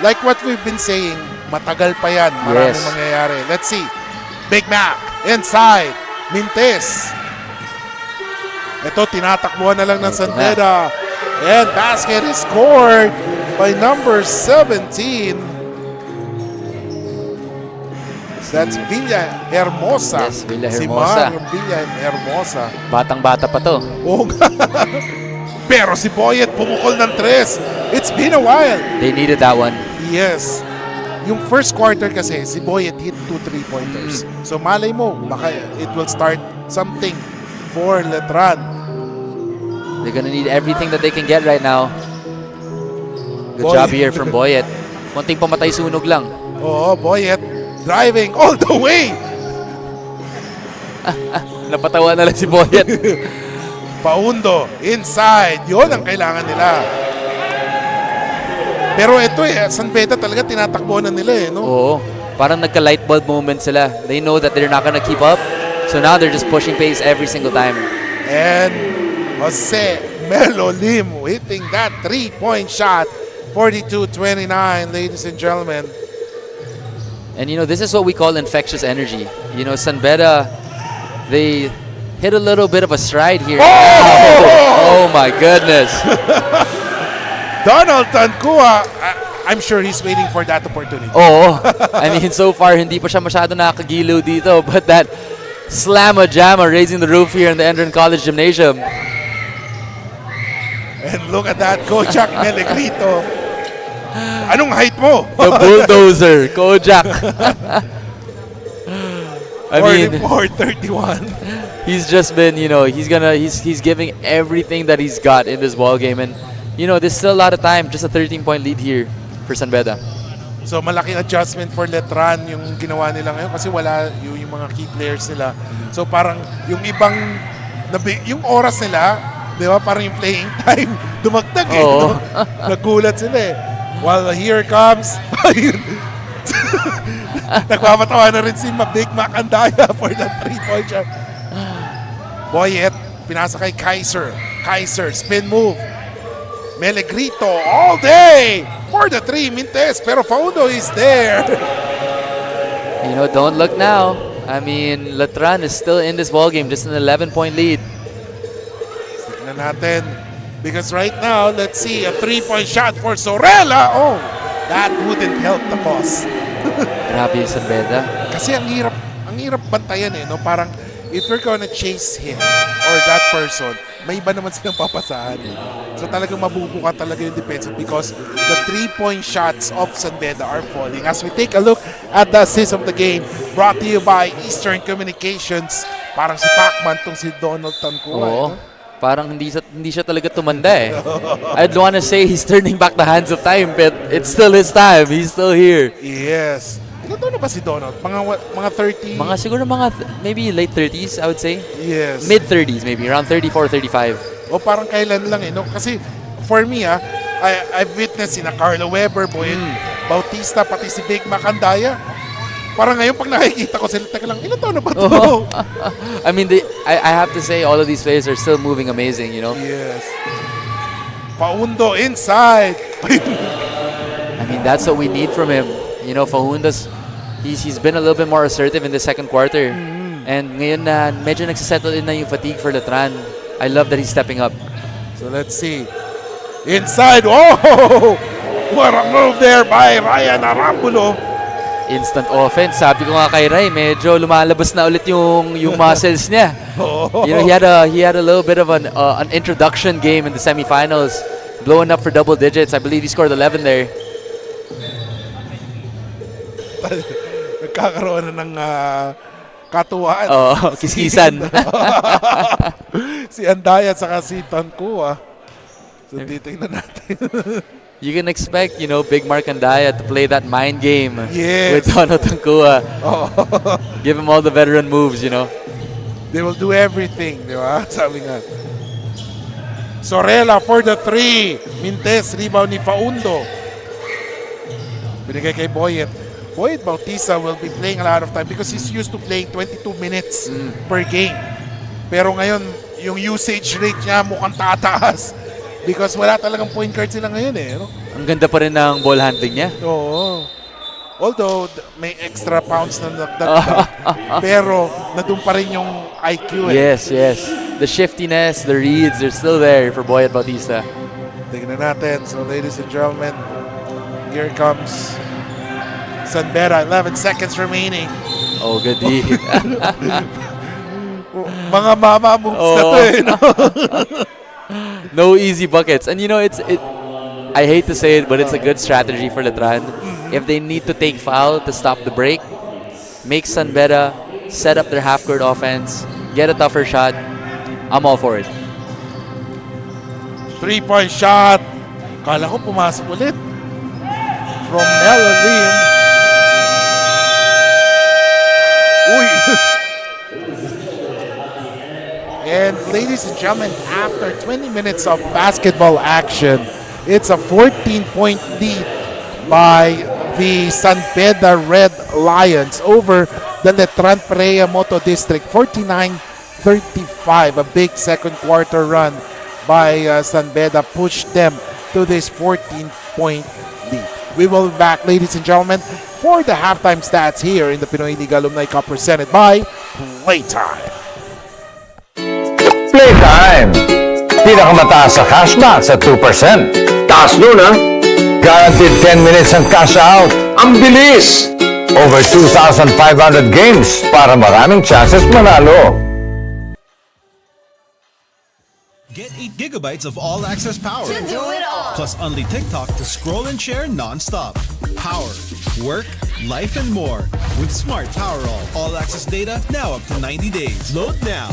like what we've been saying, matagal pa yan. Maraming mangyayari. Let's see. Big Mac, inside. Mintes. Ito, tinatakbuhan na lang ng San Beda. And basket is scored by number 17. That's Villa Hermosa. Yes, Villa Si Hermosa. Mar Villa Hermosa. Batang-bata pa to. Oh, pero si Boyet pumukol ng 3. It's been a while. They needed that one. Yes. Yung first quarter kasi, si Boyet hit 2 3-pointers. So malay mo, baka it will start something for Letran. They're gonna need everything that they can get right now. Good Boyet. job here from Boyet. Konting pamatay sunog lang. Oo, Boyet driving all the way. Napatawa na lang si Boyet. Paundo, inside. Yun ang kailangan nila. Pero ito San Beda talaga tinatakbo na nila no? Oo. Parang nagka-light bulb moment sila. They know that they're not gonna keep up. So now they're just pushing pace every single time. And Jose Melo Lim hitting that 3-point shot. 42-29, ladies and gentlemen. And you know, this is what we call infectious energy. You know, San Beda, they hit a little bit of a stride here. Oh my goodness. Donald Tancua, I'm sure he's waiting for that opportunity. Oh, I mean, so far, hindi pa siya masyado nakakagiliw dito. But that slamma-jamma raising the roof here in the ENDERUN College Gymnasium. And look at that, Kojak Melegrito. Anong height mo? The bulldozer, Kojak. I mean, 44-31. he's just been, you know, he's giving everything that he's got in this ball game. And, you know, there's still a lot of time. Just a 13-point lead here for San Beda. So malaking adjustment for Letran yung ginawa nila ngayon kasi wala yung mga key players nila. So parang yung ibang, yung oras nila, di ba, parang yung playing time, dumagdag Oo. no? Nagulat sila While here comes, nagpapatawa na rin si Big Macandaya for the 3-point shot. Boyet, pinasa kay Kaiser. Kaiser, spin move. Melegrito all day for the 3, Mintes, pero Faudo is there. You know, don't look now. I mean, Letran is still in this ball game, just an 11-point lead. Tignan natin. Because right now, let's see, a 3-point shot for Sorella. Oh, that wouldn't help the cause. Grabe yung San Beda. Kasi ang hirap bantayan no? Parang if you're gonna chase him or that person, may iba naman silang papasahan So talagang mabubuka talaga yung defense because the 3-point shots of San Beda are falling. As we take a look at the assist of the game, brought to you by Eastern Communications. Parang si Pacman tong si Donald Tancua. Oo. Parang hindi siya talaga tumanda I'd wanna say he's turning back the hands of time, but it's still his time. He's still here. Yes. Ilan taon na ba si Donald? Mga 30? Siguro maybe late 30s, I would say. Yes. Mid 30s maybe, around 34, 35. O parang kailan lang no? Kasi for me I've witnessed sina Carlo Weber, Boyet Bautista, pati si Big Macandaya. Parang ngayon pag nakikita ko sila, teka lang, ilan taon na ba ito? I mean, I have to say all of these players are still moving amazing, you know? Yes. Paundo inside. I mean, that's what we need from him. You know, Faundo's, he's been a little bit more assertive in the second quarter. And ngayon na medyo nagsisettle in na yung fatigue for Letran. I love that he's stepping up. So let's see. Inside. Oh! What a move there by Ryan Arambulo. Instant offense. Sabi ko nga kay Ray, medyo lumalabas na ulit yung muscles niya. You know, he had a little bit of an introduction game in the semifinals, blowing up for double digits. I believe he scored 11 there. Nagkakaroon na ng katuwaan. Kiskisan. Si Andaya at saka si Tancua. So titingnan natin. You can expect, you know, Big Mark Andaya to play that mind game Yes. with Donald Tancua. Give him all the veteran moves, you know. They will do everything, di ba? Sabi nga. Sorella for the 3. Mintes, rebound ni Faundo. Binigay kay Boyet. Boyet Bautista will be playing a lot of time because he's used to playing 22 minutes per game. Pero ngayon, yung usage rate niya mukhang tataas. Because wala talagang point guard sila ngayon no? Ang ganda pa rin ng ball handling niya. Oo. Although may extra pounds na nagdagdag. Pero nandun pa rin yung IQ Yes. The shiftiness, the reads, they're still there for Boyet Bautista. Tingnan natin. So, ladies and gentlemen, here comes Beda. 11 seconds remaining. Oh, good D. Mga mama moves na to eh, no? No easy buckets. And you know, I hate to say it, but it's a good strategy for Letran. If they need to take foul to stop the break, make Beda set up their half-court offense, get a tougher shot. I'm all for it. 3-point shot. Kala ko pumasok ulit. From Melo Lim. Uy! And ladies and gentlemen, after 20 minutes of basketball action, it's a 14-point lead by the Beda Red Lions over the Letran Perea Moto District. 49-35. A big second quarter run by Beda pushed them to this 14-point lead. We will be back, ladies and gentlemen, for the halftime stats here in the Pinoyliga Alumni Cup presented by Playtime. Playtime! Pinakamataas sa cashback sa 2%. Taas nun ha! Guaranteed 10 minutes ang cash out. Ang bilis! Over 2,500 games para maraming chances manalo. Get 8 gigabytes of all-access power. Plus only TikTok to scroll and share non-stop. Power, work, life, and more. With Smart Power all-access data now up to 90 days. Load now.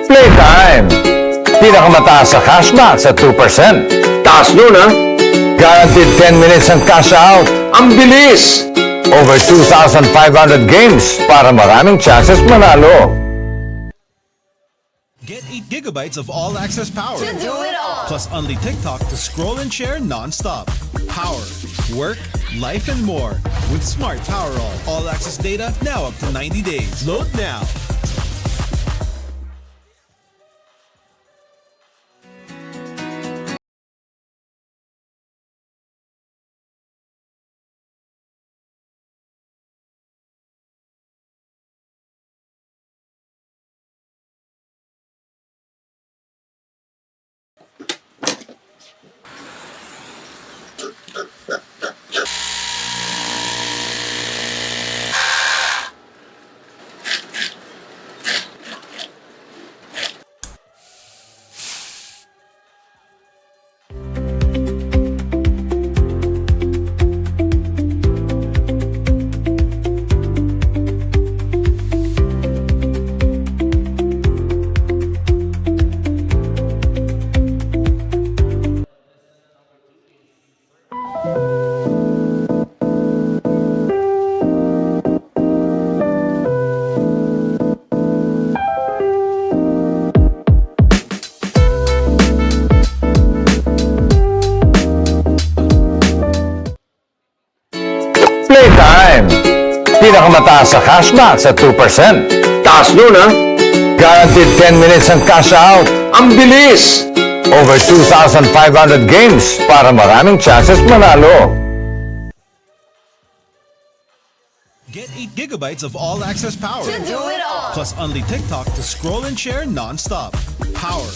Playtime! Pinakamataas sa cashback sa 2%. Taas nun ha! Guaranteed 10 minutes ang cash out. Ang bilis! Over 2,500 games para maraming chances manalo. Get 8 gigabytes of all-access power. Plus only TikTok to scroll and share non-stop. Power, work, life, and more. With Smart Power all-access data now up to 90 days. Load now. Playtime! Pinakamataas sa cashback sa 2%. Taas nun ha! Guaranteed 10 minutes ang cash out. Ang bilis! Over 2,500 games para maraming chances manalo. Get 8 gigabytes of all-access power. Plus only TikTok to scroll and share non-stop. Power,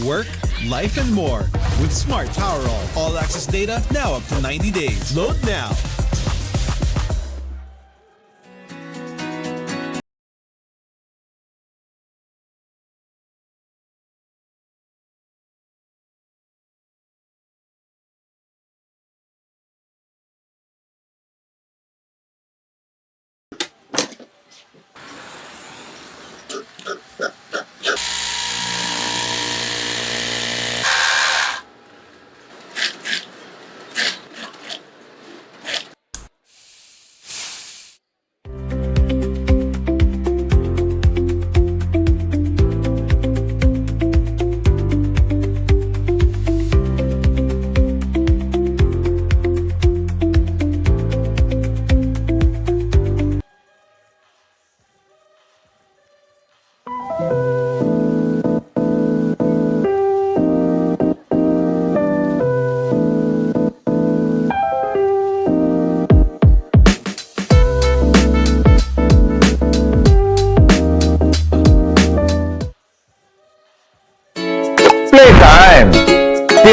work, life, and more. With Smart Power all-access data now up to 90 days. Load now.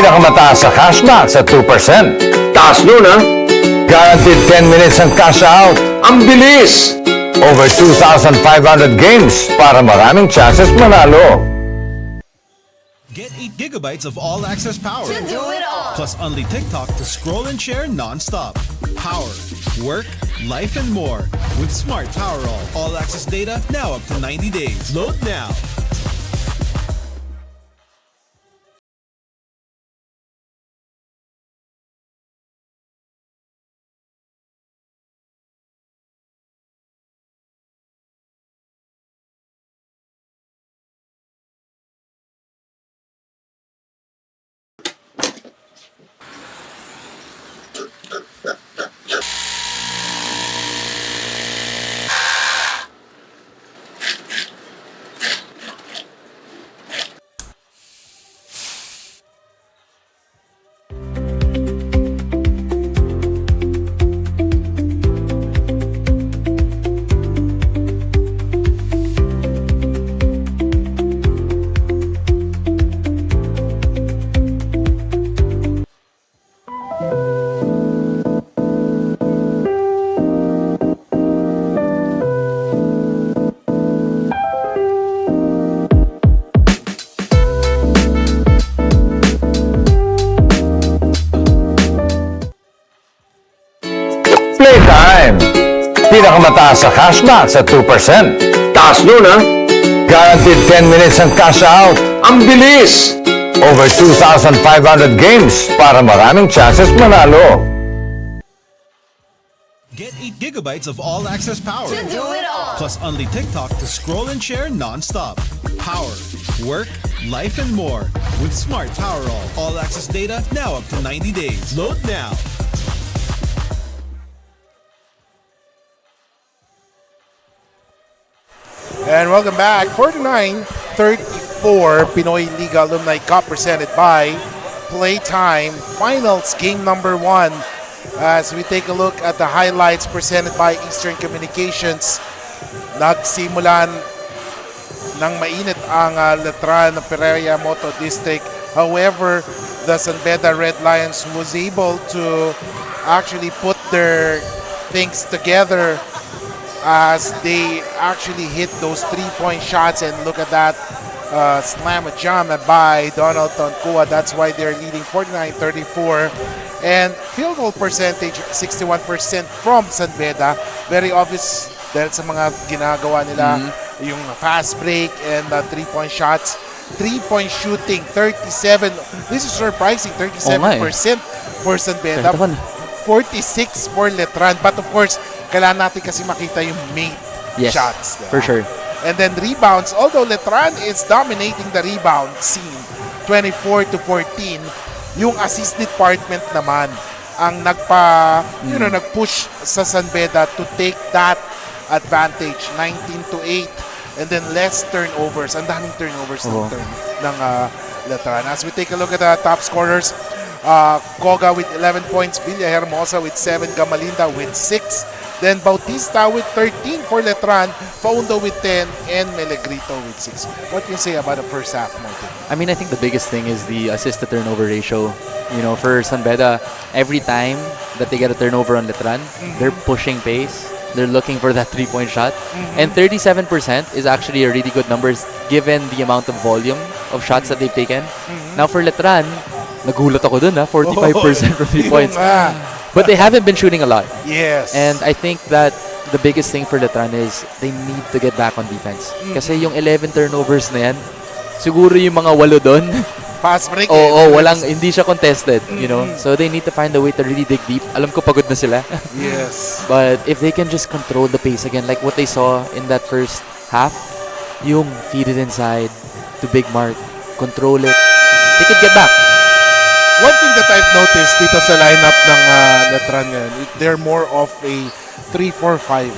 Pinakamataas sa cashback sa 2%. Taas nun ha? Guaranteed 10 minutes ang cash out. Ang bilis! Over 2,500 games para maraming chances manalo. Get 8 gigabytes of all-access power. Plus only TikTok to scroll and share non-stop. Power, work, life, and more. With Smart Power all-access data now up to 90 days. Load now. Playtime! Pinakamataas sa cashback sa 2%. Taas nun ha? Guaranteed 10 minutes ang cash out. Ang bilis! Over 2,500 games para maraming chances manalo. Get 8 gigabytes of all-access power. Plus only TikTok to scroll and share non-stop. Power, work, life, and more. With Smart Power all-access data now up to 90 days. Load now. And welcome back. 49-34 Pinoyliga Alumni Cup presented by Playtime. Finals game number 1. As we take a look at the highlights presented by Eastern Communications. Nagsimulan ng mainit ang Letran Perea Moto District. However, the Beda Red Lions was able to actually put their things together as they actually hit those 3-point shots, and look at that slam a jam by Donald Tonkua. That's why they're leading 49-34, and field goal percentage 61% from San Beda. Very obvious dahil sa mga ginagawa nila, yung fast break and 3-point shots. 3-point shooting 37. This is surprising, 37% for San Beda, 46 for Letran. But of course, kailangan natin kasi makita yung made shots. For sure. And then rebounds, although Letran is dominating the rebound scene, 24-14, yung assist department naman ang nag-push sa San Beda to take that advantage, 19-8, and then less turnovers. Ang daming turnovers ng Letran. As we take a look at the top scorers, Koga with 11 points, Villahermosa with 7, Gamalinda with 6, then Bautista with 13 for Letran, Faundo with 10, and Melegrito with 6. What can you say about the first half, Martin? I mean, I think the biggest thing is the assist to turnover ratio. You know, for San Beda, every time that they get a turnover on Letran, they're pushing pace. They're looking for that 3-point shot. And 37% is actually a really good number given the amount of volume of shots that they've taken. Now for Letran, nagulat ako dun 45% from 3 points. But they haven't been shooting a lot. Yes. And I think that the biggest thing for Letran is they need to get back on defense. Kasi yung 11 turnovers na yan, siguro yung mga 8 doon, fast break. hindi siya contested, you know. So they need to find a way to really dig deep. Alam ko pagod na sila. Yes. But if they can just control the pace again, like what they saw in that first half, yung feed it inside to Big Mark, control it, they could get back. One thing that I've noticed dito sa lineup ng Letran ngayon, they're more of a 3-4-5.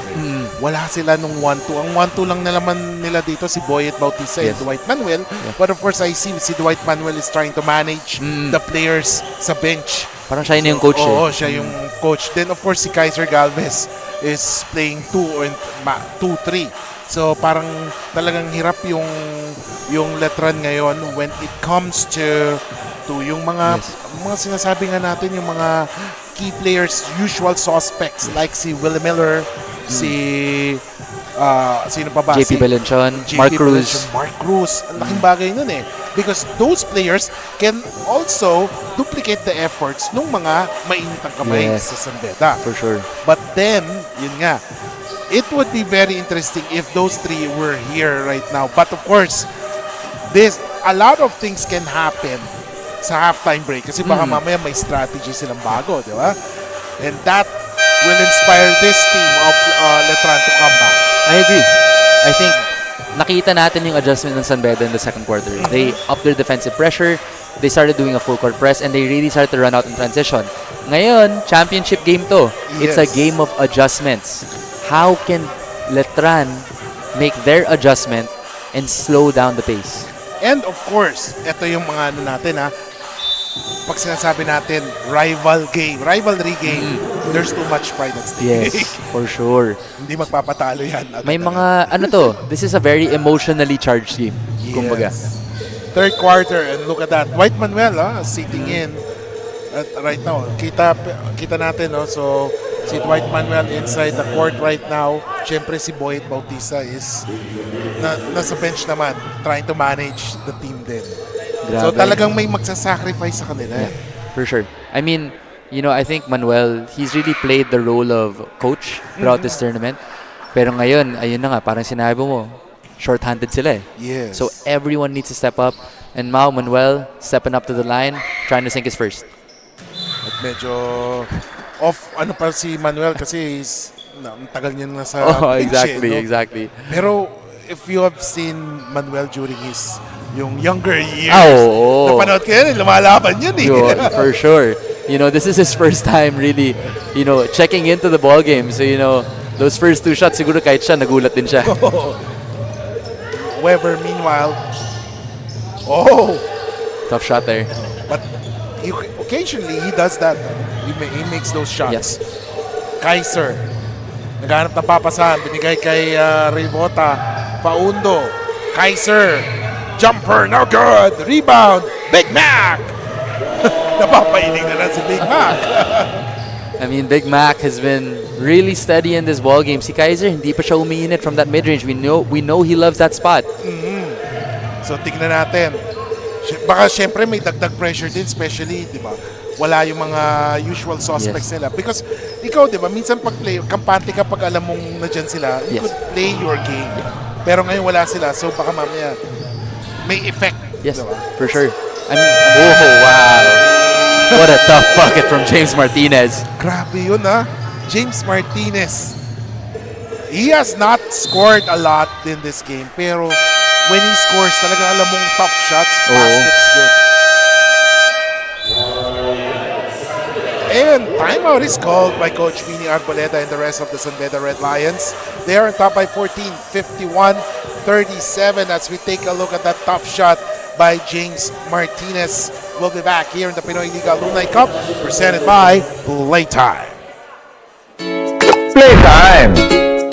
Wala sila nung 1-2. Ang 1-2 lang nalaman nila dito si Boyet Bautista and Dwight Manuel. But of course, I see si Dwight Manuel is trying to manage the players sa bench. Parang siya yung coach. Oo, siya yung coach. Then of course, si Kaiser Galvez is playing 2-3. So parang talagang hirap yung Letran ngayon when it comes to too. Yung mga sinasabi nga natin, yung mga key players, usual suspects like si Will Miller, si sino pa ba? JP Belenchon, Mark Cruz. Mark Cruz. Ang laking bagay nun eh. Because those players can also duplicate the efforts ng mga mainit ang kamay sa San Beda. For sure. But then, yun nga, it would be very interesting if those three were here right now. But of course, a lot of things can happen sa halftime break kasi baka mamaya may strategy silang bago, di ba? And that will inspire this team of Letran to come back. I agree. I think nakita natin yung adjustment ng San Beda in the second quarter. They upped their defensive pressure. They started doing a full court press and they really started to run out in transition. Ngayon, championship game to. It's a game of adjustments. How can Letran make their adjustment and slow down the pace? And of course, ito yung mga ano natin pag sinasabi natin rivalry game, there's too much pride at stake. Yes, for sure. Hindi magpapatalo yan. May mga, this is a very emotionally charged game. Kumbaga. Third quarter, and look at that. White Manuel, sitting in right now. Kita natin, so si Dwight Manuel inside the court right now. Siyempre si Boyd Bautista is nasa bench naman, trying to manage the team din. Grabe. So talagang may magsasacrifice sa kanila. Yeah, for sure. I mean, I think Manuel, he's really played the role of coach throughout this tournament. Pero ngayon, ayun na nga, parang sinabi mo, short-handed sila eh. Yes. So everyone needs to step up. And Manuel stepping up to the line, trying to sink his first. At medyo off pa si Manuel kasi ang tagal niya na sa bench, exactly. Pero if you have seen Manuel during his yung younger years, napanood ko yan, lumalaban yun eh. For sure. This is his first time really, checking into the ball game. So, those first two shots, siguro kahit siya, nagulat din siya. Weber, meanwhile, tough shot there. But occasionally, he does that. He makes those shots. Yes. Kaiser, naghanap ng papasahan, binigay kay Rivota, Paundo, Kaiser, jumper, no good, rebound, Big Mac! Napapailing na lang si Big Mac. I mean, Big Mac has been really steady in this ball game. Si Kaiser, hindi pa siya umiinit from that mid-range. We know he loves that spot. So, tignan natin. Baka syempre may dagdag pressure din, especially, di ba? Wala yung mga usual suspects nila. Because ikaw, di ba, minsan pag play, kampante ka pag alam mong na dyan sila, you could play your game. Pero ngayon wala sila, so baka mamaya may effect. Yes, diba? for sure. I mean, wow. What a tough bucket from James Martinez. Grabe yun, James Martinez. He has not scored a lot in this game, pero when he scores, talaga alam mong tough shots, baskets good. And timeout is called by Coach Vini Arboleda and the rest of the San Beda Red Lions. They are on top by 14, 51-37 as we take a look at that tough shot by James Martinez. We'll be back here in the Pinoyliga Alumni Cup, presented by Playtime. Playtime!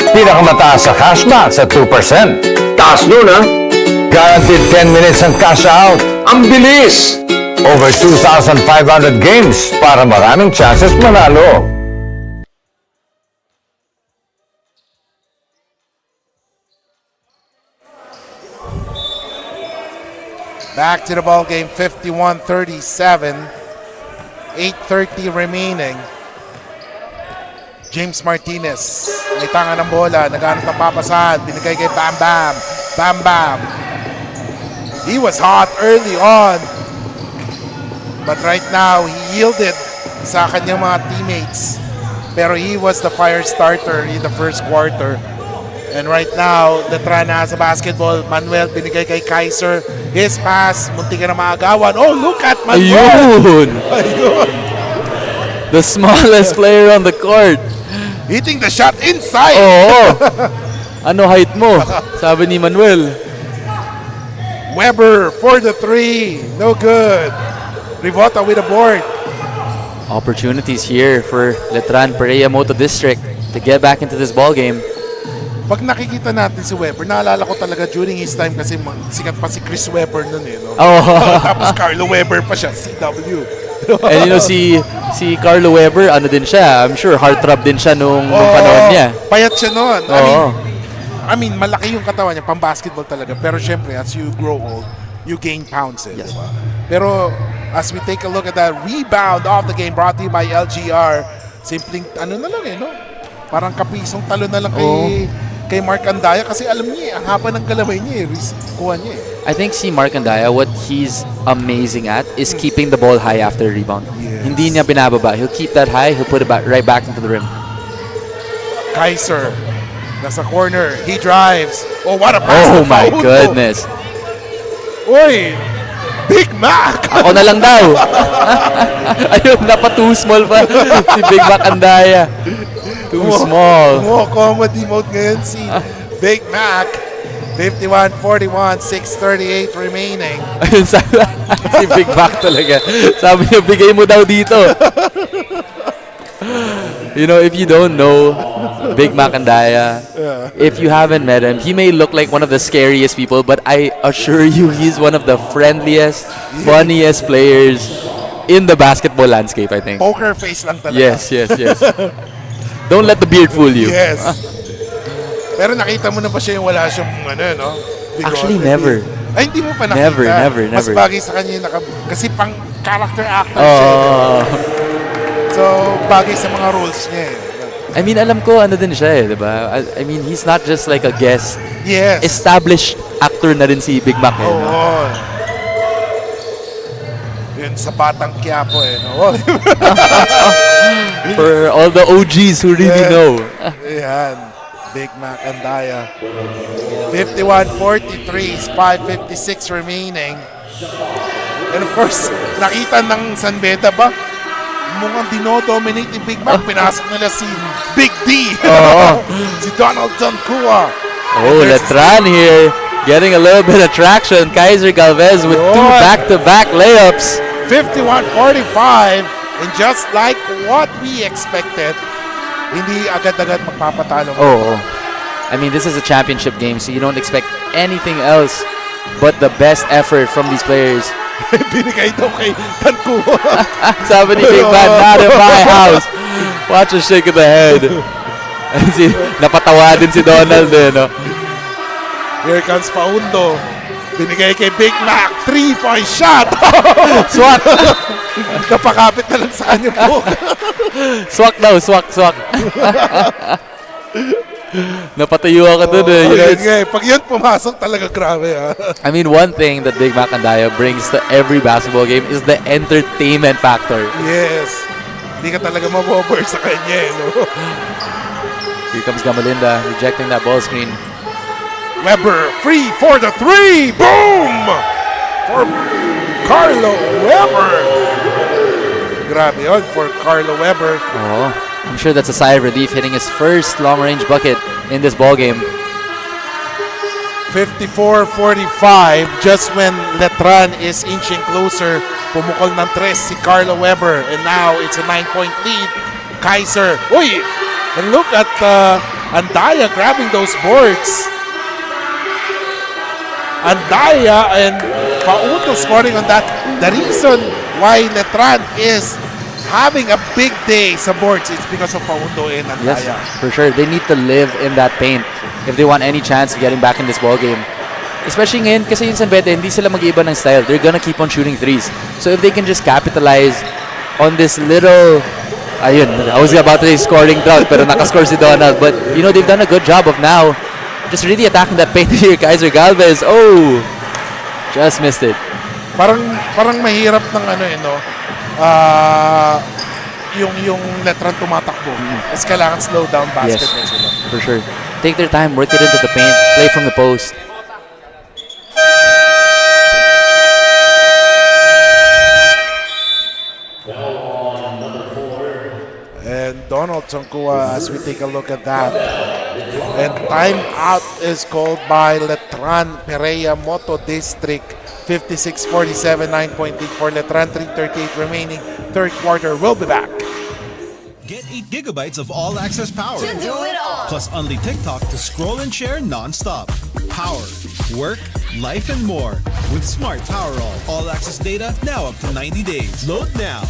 Pinakamataas sa cashback sa 2%. Taas nun, Guaranteed 10 minutes ang cash out. Ang bilis! Over 2,500 games para maraming chances manalo. Back to the ball game, 51-37. 8:30 remaining. James Martinez, may tanga ng bola, naghanap ng papasahan, binigay kay Bam Bam. Bam Bam. He was hot early on. But right now, he yielded sa kanyang mga teammates. Pero he was the fire starter in the first quarter. And right now, Letran has a basketball. Manuel binigay kay Kaiser. His pass, muntik na maagawan. Oh, look at Manuel! Ayun! The smallest player on the court. Hitting the shot inside! Ano height mo? Sabi ni Manuel. Weber for the three. No good. Rivota with a board. Opportunities here for Letran Perea Moto District to get back into this ball game. pag nakikita natin si Weber, naalala ko talaga during his time kasi sikat pa si Chris Weber nun eh. No? Oh. Tapos Carlo Weber pa siya, CW. And you know, si Carlo Weber, ano din siya, I'm sure heartthrob din siya nung panahon niya. Payat siya noon. Oo. I mean, malaki yung katawan niya, pang basketball talaga. Pero syempre, as you grow old, you gain pounds. Yes. Diba? Pero as we take a look at that rebound of the game brought to you by LGR, simpleng ano na lang eh, no? Parang kapisong talo na lang kay Mark Andaya kasi alam niya, ang haba ng galaway niya eh, kuha niya eh. I think si Mark Andaya, what he's amazing at is keeping the ball high after a rebound. Yes. Hindi niya binababa. He'll keep that high, he'll put it right back into the rim. Kaiser, nasa corner, he drives. Oh, what a pass! Oh my goodness. Uy! Big Mac! Ako na lang daw. Ayun, too small pa si Big Mac Andaya. Too small. Comedy mode ngayon si Big Mac. 51-41, 6:38 remaining. Ayun, si Big Mac talaga. Sabi niya, bigay mo daw dito. You know, if you don't know Big Mac Andaya, if you haven't met him, he may look like one of the scariest people, but I assure you, he's one of the friendliest, funniest players in the basketball landscape, I think. Poker face lang talaga. Yes. Don't let the beard fool you. Yes. Pero nakita mo na ba siya yung wala siyang no? Bigote. Actually, never. Ay, hindi mo pa nakita. Never. Mas bagay sa kanya yung kasi pang character actor siya. So, bagay sa mga roles niya eh. I mean, alam ko, ano din siya eh, diba? I mean, he's not just like a guest. Yes. Established actor na rin si Big Mac. Oo. No? Yun sa Batang Quiapo eh. No? For all the OGs who really know. Yan. Big Mac Andaya. 51-43, 5:56 remaining. And of course, nakita ng San Beda ba? Mukhang dinodominate ni Big Mac. Pinasok nila si Big D. Si Donald Tankua. Oh, Letran here. Getting a little bit of traction. Kaiser Galvez with two back-to-back layups. 51-45. And just like what we expected, hindi agad-agad magpapatalo. I mean, this is a championship game, so you don't expect anything else but the best effort from these players. Binigay daw kay Tankua. Sabi ni Big Man, not in my house. Watch a shake of the head. Napatawa din si Donald eh, no? Here comes Paundo. Binigay kay Big Mac. 3-point shot. Swak. Napakapit na lang sa kanya po. Swak daw, swak. Napatayo ako dun eh. Pag yun pumasok talaga grabe ha. I mean, one thing that Big Mac Andaya brings to every basketball game is the entertainment factor. Yes. Hindi ka talaga maboboard sa kanya eh, no? Here comes Gamalinda rejecting that ball screen. Weber free for the three. Boom! For Carlo Weber. Grabe yun for Carlo Weber. Oh, I'm sure that's a sigh of relief hitting his first long-range bucket in this ball game. 54-45, just when Letran is inching closer, pumukol ng tres si Carlo Weber, and now it's a 9-point lead. Kaiser, and look at Andaya grabbing those boards. Andaya and Pauto scoring on that. The reason why Letran is having a big day sa boards, it's because of Pauto and Andaya. Yes, for sure. They need to live in that paint if they want any chance of getting back in this ball game. Especially ngayon, kasi yung San Beda, hindi sila mag-iba ng style. They're gonna keep on shooting threes. So if they can just capitalize on this little, ayun, I was about to say scoring drought, pero nakascore si Donald. But, you know, they've done a good job of now just really attacking that paint here. Kaiser Galvez, just missed it. Parang mahirap ng yung Letran tumatakbo. Mas kailangan slow down basketball sila. For sure. Take their time, work it into the paint, play from the post. And Donald Tankua, as we take a look at that. And timeout is called by Letran Perea Moto District. 56-47, 9-point lead for Letran. 3:38 remaining. Third quarter. We'll be back. Get 8 gigabytes of all-access power. To do it all. Plus only TikTok to scroll and share non-stop. Power, work, life, and more. With Smart Power all-access data now up to 90 days. Load now.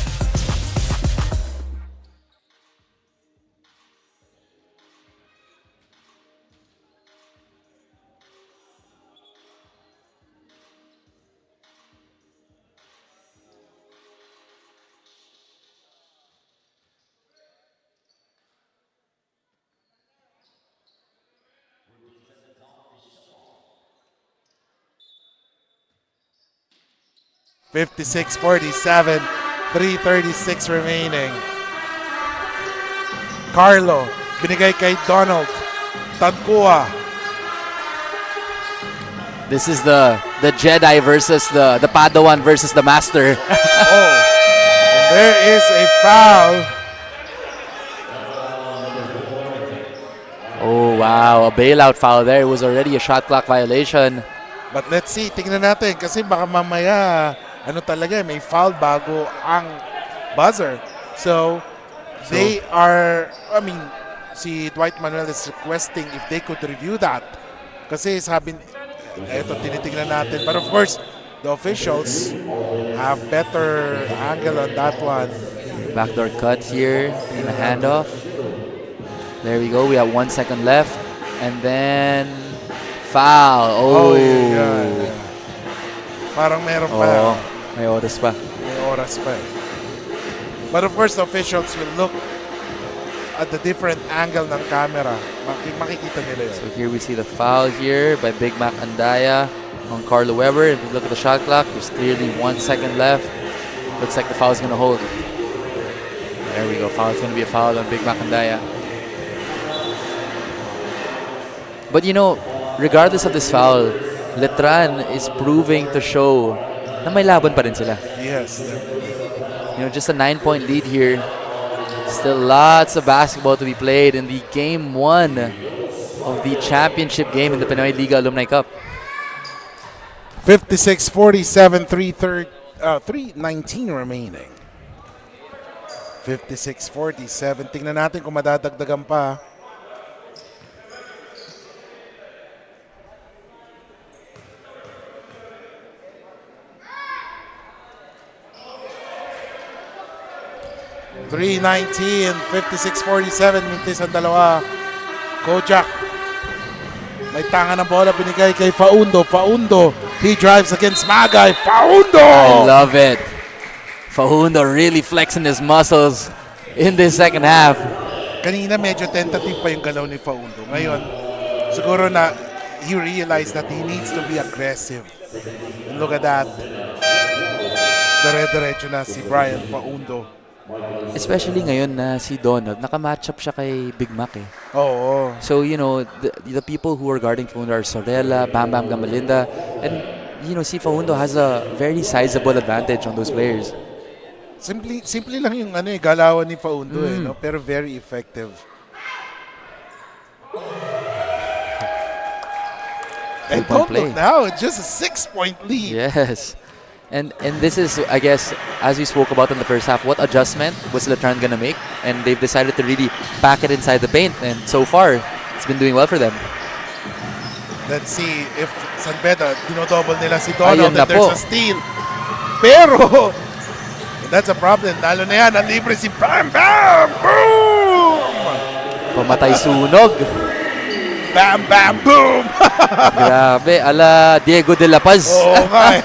(56-47), 3:36 remaining. Carlo, binigay kay Donald. Tadkua. This is the Jedi versus the Padawan versus the Master. Oh, there is a foul. Oh, wow. A bailout foul there. It was already a shot clock violation. But let's see, tingnan natin kasi baka mamaya ano talaga, may foul bago ang buzzer. So, they are, I mean, si Dwight Manuel is requesting if they could review that. Kasi sabi, eto tinitingnan natin. But of course, the officials have better angle on that one. Backdoor cut here and a handoff. There we go. We have 1 second left. And then foul. Oh, yeah. Parang meron pa. Oh, may oras pa. May oras pa. But of course, the officials will look at the different angle ng camera. Makikita nila yun. So here we see the foul here by Big Mac Andaya on Carlo Weber. If you look at the shot clock, there's clearly 1 second left. Looks like the foul's going to hold. There we go. Foul's going to be a foul on Big Mac Andaya. But you know, regardless of this foul, Letran is proving to show na may laban pa rin sila. Yes. You know, just a 9-point lead here. Still lots of basketball to be played in the game 1 of the championship game in the Pinoyliga Alumni Cup. 56-47, 3:19 remaining. 56-47. Tingnan natin kung madadagdagan pa. (3:19), 56-47, mintis ang dalawa. Kojak. May tanga ng bola, binigay kay Faundo. Faundo, he drives against Magay. Faundo! I love it. Faundo really flexing his muscles in this second half. Kanina medyo tentative pa yung galaw ni Faundo. Ngayon, siguro na he realized that he needs to be aggressive. And look at that. Dire-diretso na si Brian Faundo. Especially ngayon na si Donald, naka-matchup siya kay Big Mac eh. Oo. So, you know, the people who are guarding Faundo are Sorella, Bam Bam Gamalinda, and, you know, si Faundo has a very sizable advantage on those players. Simple lang yung galawan ni Faundo no? Pero very effective. And don't look now, it's just a 6-point lead. Yes. And this is, I guess, as we spoke about in the first half, what adjustment was Letran gonna make? And they've decided to really pack it inside the paint. And so far, it's been doing well for them. Let's see if San Beda, dinodouble nila si Donald Ayun na and there's po. a steal. Pero, that's a problem. Lalo na yan, nalibre si Bam Bam Boom! Pamatay sunog. Bam Bam Boom! Grabe, ala Diego de la Paz. Oo nga eh.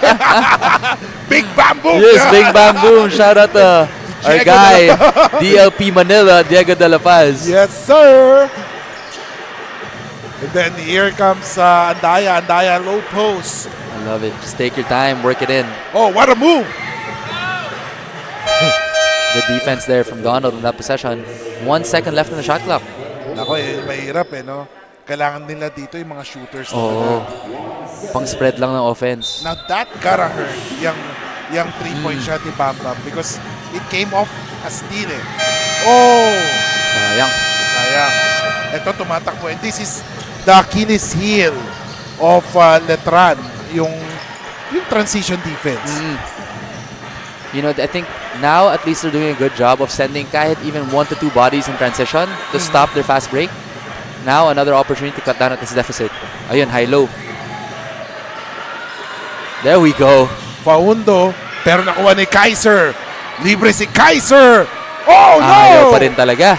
Big Bam Boom! Yes, Big Bam Boom. Shout out to our guy, DLP Manila, Diego de la Paz. Yes, sir! And then here comes Andaya. Andaya low post. I love it. Just take your time, work it in. Oh, what a move! The defense there from Donald in that possession. 1 second left in the shot clock. Nako, mahirap no? Kailangan nila dito yung mga shooters. Oo. Pang spread lang ng offense. Now that gotta hurt, yung 3-point shot ni Bam Bam because it came off a steal eh. Oh! Sayang. Sayang. Ito tumatakbo. And this is the Achilles heel of Letran, yung transition defense. You know, I think Now, at least they're doing a good job of sending kahit even 1 to 2 bodies in transition to stop their fast break. Now, another opportunity to cut down at this deficit. Ayun, high-low. There we go. Faundo, pero nakuha ni Kaiser. Libre si Kaiser. Oh, no! Ayaw pa rin talaga.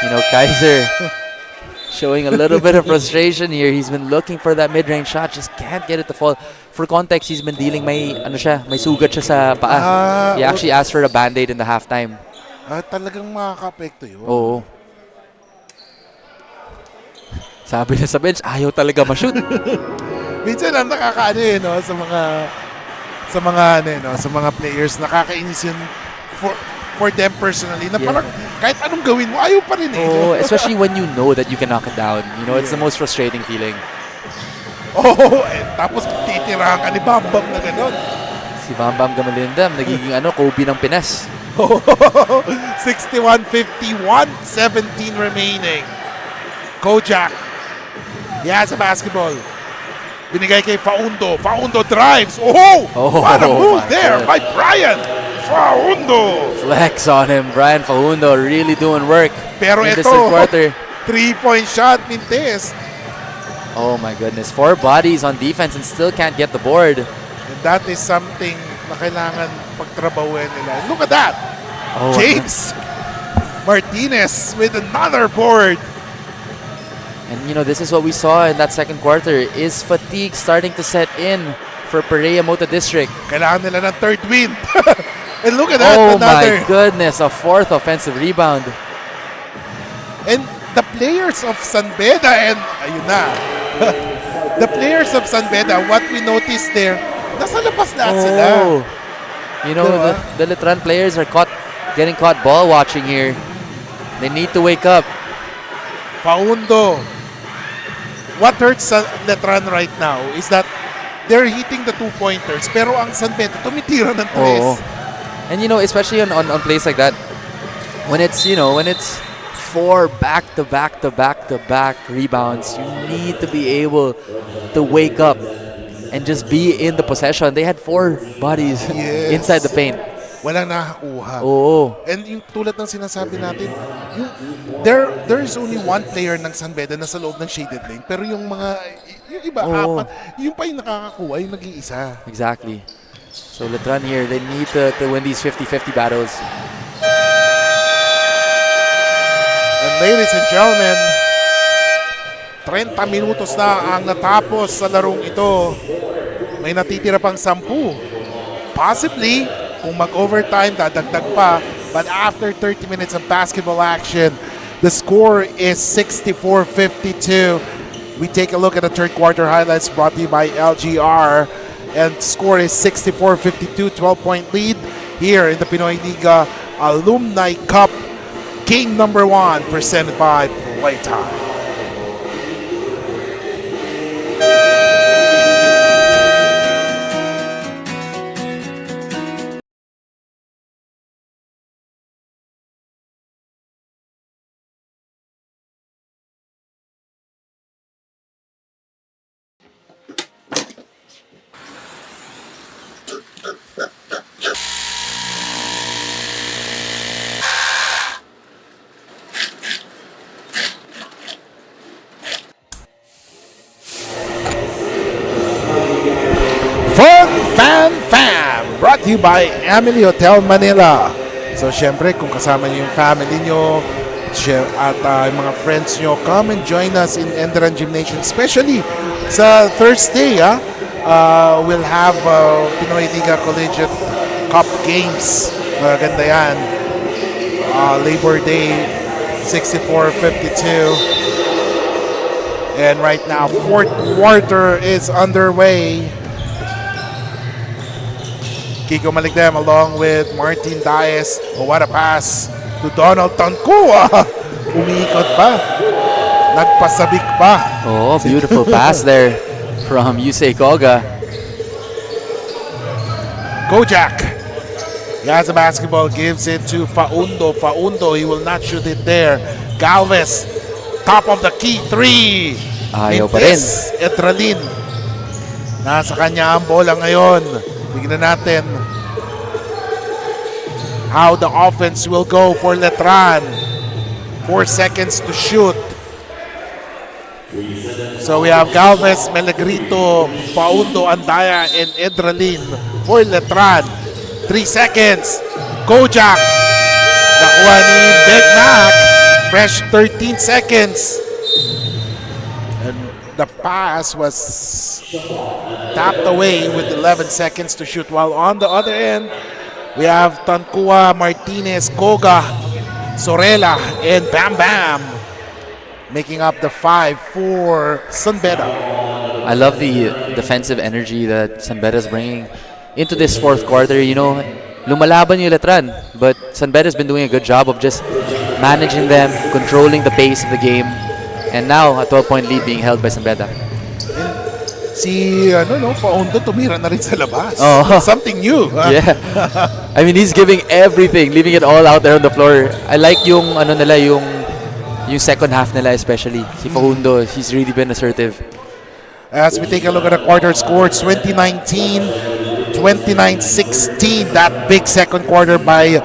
You know, Kaiser showing a little bit of frustration here. He's been looking for that mid-range shot, just can't get it to fall. For context, he's been dealing may sugat siya sa paa. He actually asked for a band-aid in the halftime. Talagang makaka-apekto yun. Oo. Sabi na sa bench, ayaw talaga ma-shoot. Minsan ang nakakaano no, sa mga players, nakakainis yun for them personally. Na parang kahit anong gawin mo, ayaw pa rin Oh, especially when you know that you can knock it down. You know, it's the most frustrating feeling. Oh, tapos titirahan ka ni Bam Bam na gano'n. Si Bam Bam Gamalindam, nagiging Kobe ng Pinas. 61-51, 17 remaining. Kojak, he has a basketball. Binigay kay Faundo. Faundo drives. Oh, what a move there by Brian Faundo. Flex on him, Brian Faundo really doing work. Pero in ito, this third quarter. 3-point shot, Mintes. Oh my goodness, 4 bodies on defense and still can't get the board. And that is something na kailangan pagtrabahuin nila. Look at that. Oh, James Martinez with another board. And you know, this is what we saw in that second quarter. Is fatigue starting to set in for Perea Moto District? Kailangan nila ng third win. And look at that. Oh another. My goodness, a 4th offensive rebound. And the players of San Beda and ayun na. The players of San Beda, what we noticed there, nasa labas lahat sila. You know, the Letran players are getting caught ball watching here. They need to wake up. Faundo. What hurts Letran right now is that they're hitting the 2-pointers, pero ang San Beda tumitira ng 3. And you know, especially on plays like that, when it's 4 back-to-back rebounds, you need to be able to wake up and just be in the possession. They had 4 bodies inside the paint. Walang nakakuha. And yung tulad ng sinasabi natin, there is only one player ng San Beda na sa loob ng shaded lane, pero yung iba, 4, yung pa yung nakakakuha, yung nag-iisa. Exactly. So Letran here, they need to win these 50-50 battles. And ladies and gentlemen, 30 minutos na ang natapos sa larong ito. May natitira pang 10. Possibly, kung mag-overtime, dadagdag pa. But after 30 minutes of basketball action, the score is 64-52. We take a look at the third quarter highlights brought to you by LGR. And score is 64-52, 12-point lead here in the Pinoyliga Alumni Cup. Game number 1 presented by Playtime. Fam! Brought to you by Emily Hotel Manila. So, syempre, kung kasama niyo yung family niyo at yung mga friends niyo, come and join us in ENDERUN Gymnasium. Especially sa Thursday, we'll have Pinoyliga Collegiate Cup Games. Maganda yan. Labor Day, 64-52. And right now, fourth quarter is underway. Kiko Maligdem along with Martin Dias. Oh, what a pass to Donald Tancua. Umiikot pa. Nagpasabik pa. Oh, beautiful pass there from Yusei Koga. Kojak. He has a basketball, gives it to Faundo. Faundo, he will not shoot it there. Galvez, top of the key, 3. Ayaw pa rin. Etralin. Nasa kanya ang bola ngayon. Tignan natin. how the offense will go for Letran. 4 seconds to shoot. So we have Galvez, Melagrito, Faundo, Andaya, and Edralin for Letran. 3 seconds. Kojak. Nakuha ni Big Mac. Fresh 13 seconds. And the pass was tapped away with 11 seconds to shoot. While on the other end, we have Tankua, Martinez, Koga, Sorella, and Bam Bam making up the 5 for Beda. I love the defensive energy that Beda is bringing into this fourth quarter. You know, lumalaban yung Letran, but Beda's been doing a good job of just managing them, controlling the pace of the game, and now a 12-point lead being held by Beda. Si Paundo tumira na rin sa labas. Oh. Something new. Yeah. I mean, he's giving everything, leaving it all out there on the floor. I like yung yung second half nila, especially si Paundo. He's really been assertive. As we take a look at the quarter scores, 2019, 29-16. That big second quarter by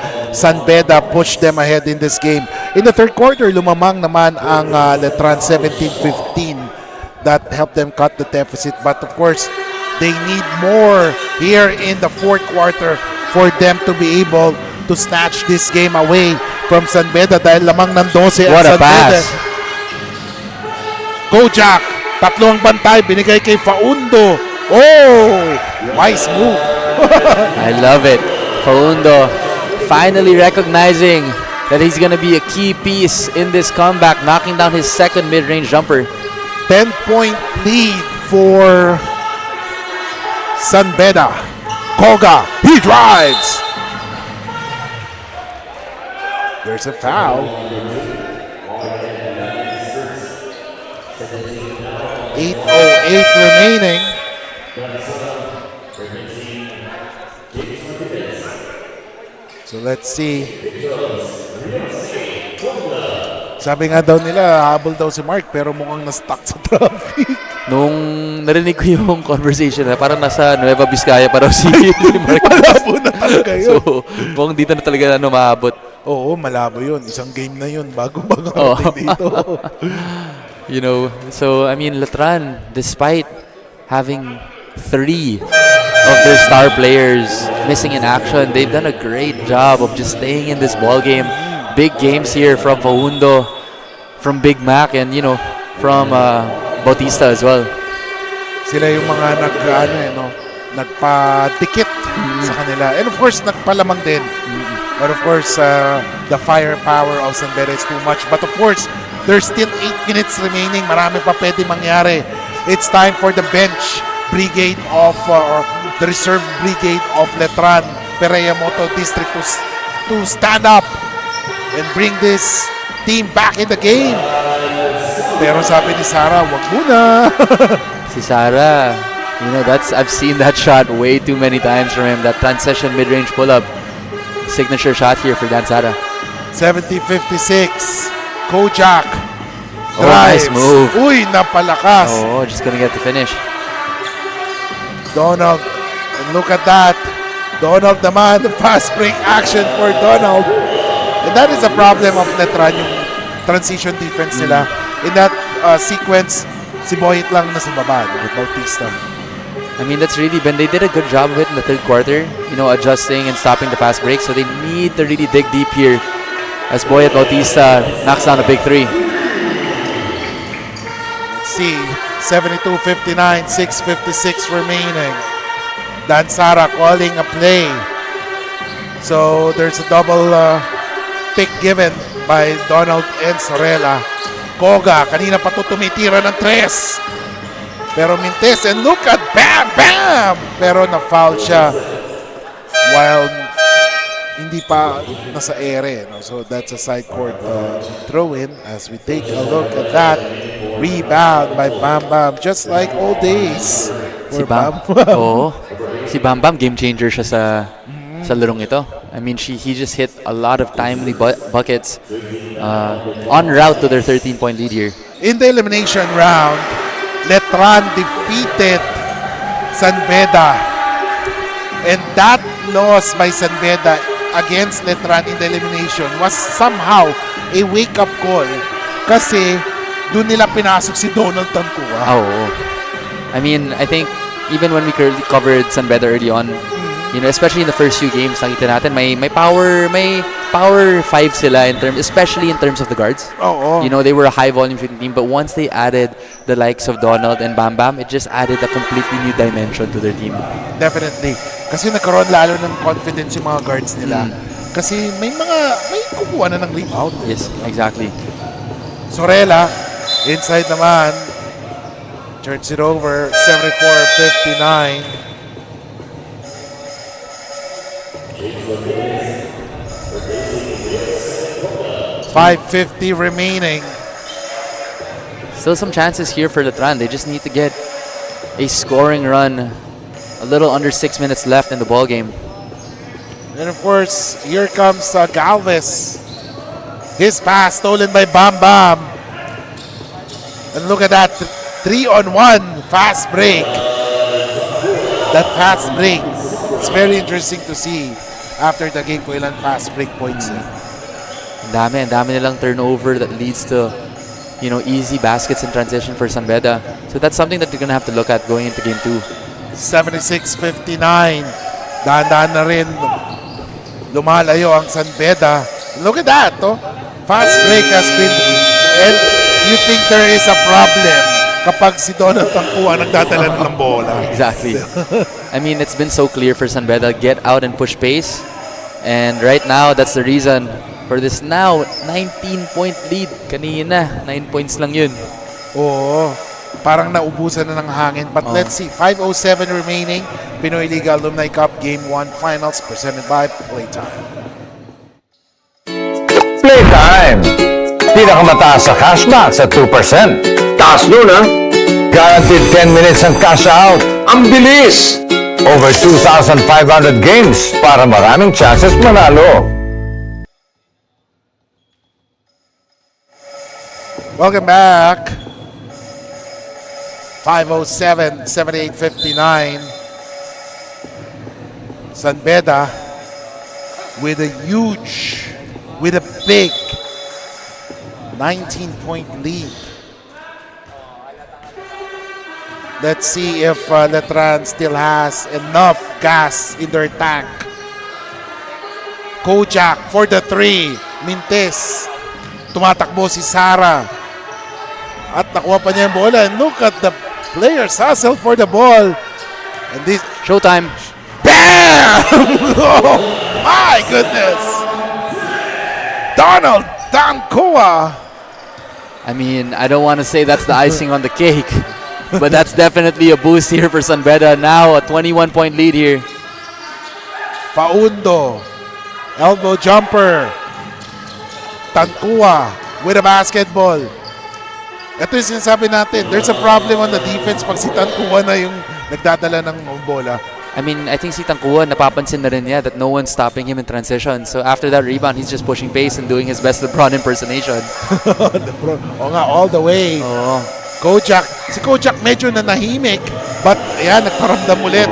Beda pushed them ahead in this game. In the third quarter, lumamang naman ang Letran 17-15. That helped them cut the deficit. But of course, they need more here in the fourth quarter for them to be able to snatch this game away from Beda dahil lamang ng 12 What a ang Beda. pass. Kojak, tatlo ang bantay, binigay kay Faundo. Oh, wise move. I love it. Paundo finally recognizing that he's going to be a key piece in this comeback, knocking down his second mid-range jumper. 10-point lead for Beda. Koga, he drives. There's a foul. 8:08 remaining. So let's see. Sabi nga daw nila, habol daw si Mark pero mukhang na-stuck sa traffic. Nung narinig ko yung conversation, parang nasa Nueva Vizcaya pa raw si Mark. Malabo na talaga yun. So, mukhang dito na talaga maabot. Oo, malabo yun. Isang game na yun bago Oh. dito. You know, so I mean, Letran, despite having 3 of their star players missing in action, they've done a great job of just staying in this ball game. Big games here from Faundo, from Big Mac, and from Bautista as well. Sila yung mga nagpa-dikit sa kanila. And of course, nagpalamang din. But of course, the firepower of Beda is too much. But of course, there's still 8 minutes remaining. Marami pa pwede mangyari. It's time for the bench brigade of, or the reserve brigade of Letran Perea Moto District to stand up and bring this team back in the game. Pero sabi ni Sarah, wag muna. Si Sarah, I've seen that shot way too many times from him. That transition mid-range pull-up. Signature shot here for Dan Sara. 70-56. Kojak. Oh, nice move. Uy, napalakas. Oh, just gonna get the finish. Donald, and look at that. Donald naman, the fast break action for Donald. And that is a problem of Letran, yung transition defense nila. In that sequence, si Boyet lang nasa baba with Bautista. I mean, that's really been, they did a good job of it in the third quarter, adjusting and stopping the fast break. So they need to really dig deep here as Boyet Bautista knocks down a big 3. Let's see, 72-59, 6:56 remaining. Dan Sara calling a play. So there's a double pick given by Donald and Sorella. Koga, kanina pa ito tumitira ng 3. Pero Mintes, and look at Bam Bam! Pero na-foul siya while hindi pa nasa ere. So that's a side court throw-in as we take a look at that. Rebound by Bam Bam, just like old days. Si Bam Bam. Oo. Si Bam Bam, game changer siya sa larong ito. I mean, he just hit a lot of timely buckets en route to their 13-point lead here. In the elimination round, Letran defeated Beda. And that loss by Beda against Letran in the elimination was somehow a wake-up call kasi doon nila pinasok si Donald Tancua. Oh, I mean, I think even when we covered San Beda early on, you know, especially in the first few games, nakita natin may power 5 sila especially in terms of the guards. Oo. You know, they were a high volume shooting team, but once they added the likes of Donald and Bam Bam, it just added a completely new dimension to their team. Definitely. Kasi nagkaroon lalo ng confidence yung mga guards nila. Kasi may kukuha na ng rebound. Yes, exactly. Sorella, inside naman, turns it over, 74-59. 5:50 remaining. Still some chances here for Letran. They just need to get a scoring run. A little under 6 minutes left in the ball game. And of course, here comes Galvez. His pass stolen by Bam Bam. And look at that, 3-on-1 fast break. That fast break, it's very interesting to see after the game kung ilang fast break points. Ang dami nilang turnover that leads to, you know, easy baskets in transition for San Beda. So that's something that you're gonna have to look at going into game 2. 76-59. Dahan-dahan na rin lumalayo ang San Beda. Look at that, oh. Fast break has been, and you think there is a problem kapag si Donald Tancua nagdadala ng bola. Exactly. I mean, it's been so clear for San Beda, get out and push pace. And right now, that's the reason for this now 19-point lead. Kanina, 9 points lang yun. Oo. Parang naubusan na ng hangin. But let's see, 5:07 remaining. Pinoyliga Alumni Cup Game 1 Finals presented by Playtime. Playtime! Pinakamataas sa cashback sa 2%. Taas nun, ha? Guaranteed 10 minutes ang cash out. Ang bilis! Over 2,500 games para maraming chances manalo. Welcome back. 5:07, 78-59. San Beda with a big 19-point lead. Let's see if Letran still has enough gas in their tank. Kojak for the 3. Mintes. Tumatakbo si Sara. At nakuha pa niya yung bola. And look at the players hustle for the ball. And this... Showtime. Bam! Oh, my goodness. Donald Tancua. I mean, I don't want to say that's the icing on the cake, but that's definitely a boost here for San Beda. Now a 21-point lead here. Faundo. Elbow jumper. Tancua with a basketball. Ito yung sinasabi natin. There's a problem on the defense pag si Tancua na yung nagdadala ng bola. I mean, I think si Tancua, napapansin na rin niya that no one's stopping him in transition. So after that rebound, he's just pushing pace and doing his best LeBron impersonation. O nga, all the way. Oo. Kojak. Si Kojak medyo nanahimik. But, ayan, nagparamdam ulit.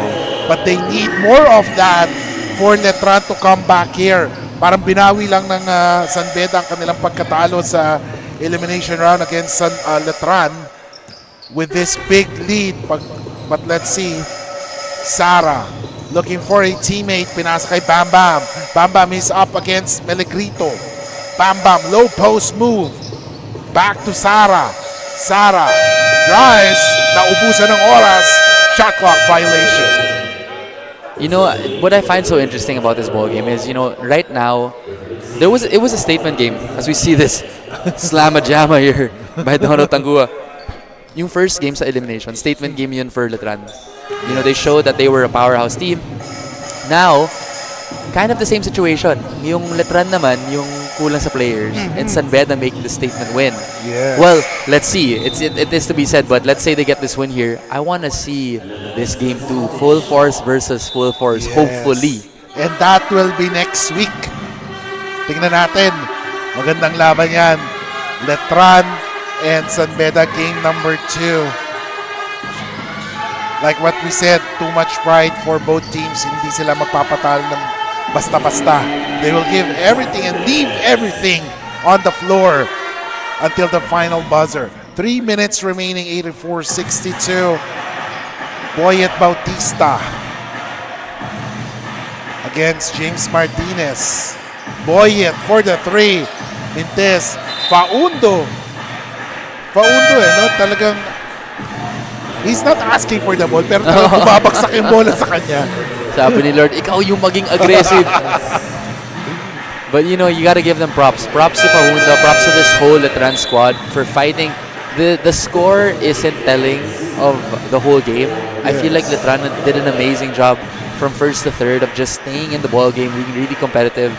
But they need more of that for Letran to come back here. Parang binawi lang ng San Beda ang kanilang pagkatalo sa elimination round against Letran with this big lead. But let's see. Sara looking for a teammate. Pinasa kay Bam Bam. Bam Bam is up against Melegrito. Bam Bam, low post move. Back to Sara. Sara drives. Naubusan ng oras. Shot clock violation. You know, what I find so interesting about this ball game is, you know, right now, it was a statement game as we see this slamma-jamma here by Donald Tancua. Yung first game sa elimination, statement game yun for Letran. You know, they showed that they were a powerhouse team. Now, kind of the same situation. Yung Letran naman, yung kulang sa players, and San Beda making the statement win. Yes. Well, let's see. It is to be said, but let's say they get this win here. I want to see this game 2, full force versus full force, Yes. hopefully. And that will be next week. Tingnan natin. Magandang laban yan. Letran and San Beda game number 2. Like what we said, too much pride for both teams. Hindi sila magpapatalo ng basta-basta. They will give everything and leave everything on the floor until the final buzzer. 3 minutes remaining, 84-62. Boyet Bautista against James Martinez. Boyet for the 3. Mintes. Faundo, no? Talagang he's not asking for the ball, pero talagang bumabagsak yung bola sa kanya. Sabi ni Lord, ikaw yung maging aggressive. But you know, you gotta give them props. Props to Faundo, props to this whole Letran squad for fighting. The score isn't telling of the whole game. I feel like Letran did an amazing job from first to third of just staying in the ball game, being really competitive.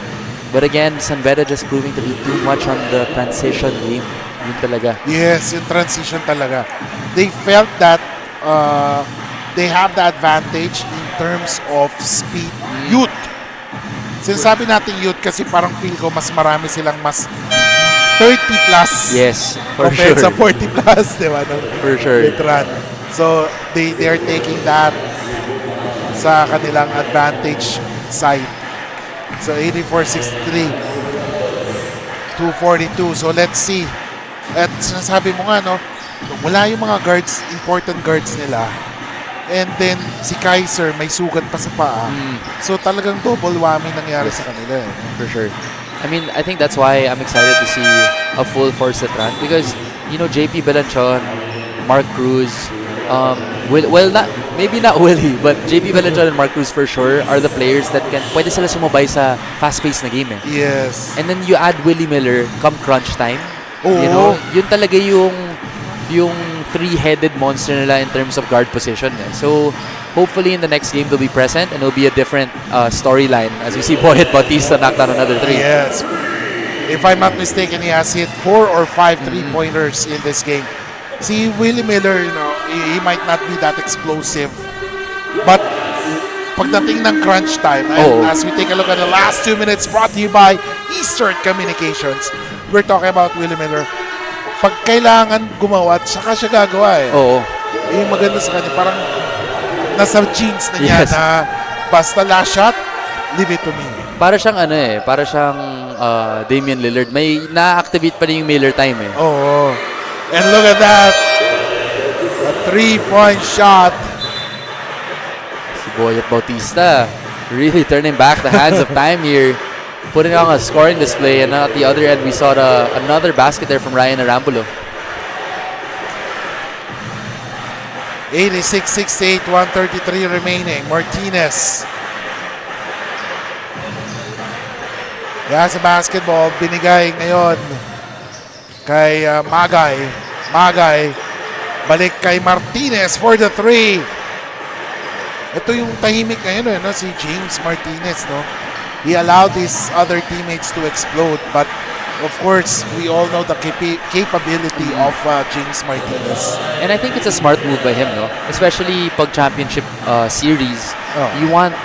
But again, San Beda just proving to be too much on the transition game. Yun talaga. Yes, yung transition talaga. They felt that they have the advantage in terms of speed. Youth. Sinasabi natin youth kasi parang feel ko mas marami silang mas 30 plus. Yes, for compared sure. sa 40 plus, di ba? No? For sure. Letran. So, they are taking that sa kanilang advantage side. So, 84-63. 242. So, let's see. At sinasabi mo nga, no, wala yung mga guards, important guards nila. And then, si Kaiser, may sugat pa sa paa. So, talagang double whammy nangyari sa kanila. For sure. I mean, I think that's why I'm excited to see a full force Letran because, you know, JP Belanchon, Mark Cruz, maybe not Willie, but JP Belanchon and Mark Cruz for sure are the players that pwede sila sumabay sa fast-paced na game. Yes. And then you add Willie Miller come crunch time. Oo. You know, yun talaga yung three-headed monster nila in terms of guard position. So, hopefully in the next game they'll be present and it'll be a different storyline as we see Boyet Bautista knock down another 3. Yes. If I'm not mistaken, he has hit 4 or 5 3-pointers in this game. See, Willie Miller, you know, he might not be that explosive. But pagdating ng crunch time, and as we take a look at the last 2 minutes brought to you by Eastern Communications, we're talking about Willie Miller. Pag kailangan gumawa, saka siya gagawa Yung maganda sa kanya, parang nasa jeans na niya na basta last shot, leave it to me. Para siyang para siyang Damian Lillard. May na-activate pa rin yung Miller time And look at that. A 3-point shot. Si Boyet Bautista really turning back the hands of time here. Putting on a scoring display, and at the other end we saw another basket there from Ryan Arambulo. 86-68, 133 remaining. Martinez. He has a basketball. Binigay ngayon kay Magay. Magay. Balik kay Martinez for the 3. Ito yung tahimik ngayon, si James Martinez, no? He allowed his other teammates to explode, but of course, we all know the capability of James Martinez. And I think it's a smart move by him, no? Especially pag championship series, you want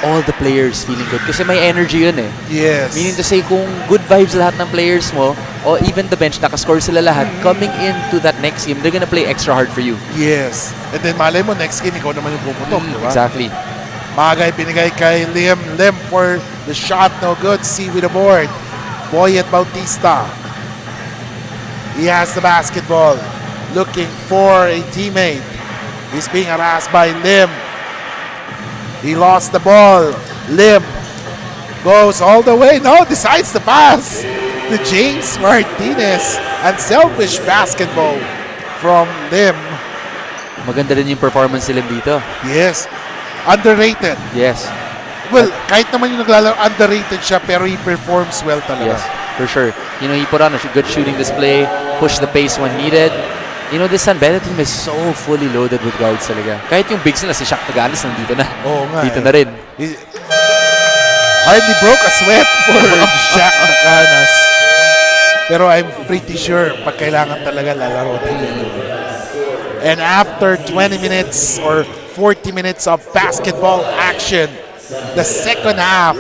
all the players feeling good. Kasi may energy yun Yes. Meaning to say, kung good vibes lahat ng players mo, or even the bench, nakascore sila lahat, coming into that next game, they're gonna play extra hard for you. Yes. And then malay mo, next game, ikaw naman yung pumutok, di ba? Exactly. Magay binigay kay Lim. Lim for the shot, no good. C with the board. Boyet Bautista. He has the basketball. Looking for a teammate. He's being harassed by Lim. He lost the ball. Lim goes all the way. No, decides to pass to James Martinez. Unselfish basketball from Lim. Maganda rin yung performance ni Lim dito. Yes. Underrated. Yes. Well, kahit naman yung naglalaro, underrated siya, pero he performs well talaga. Yes, for sure. You know, he put on a good shooting display, pushed the pace when needed. You know, this San Beda team is so fully loaded with guards talaga. Kahit yung bigs nila, si Shaq Tagalis nandito na. Oo nga. Dito na rin. He hardly broke a sweat for Shaq Tagalis. Pero I'm pretty sure, pag kailangan talaga, lalaro din. And after 20 minutes or 40 minutes of basketball action, the second half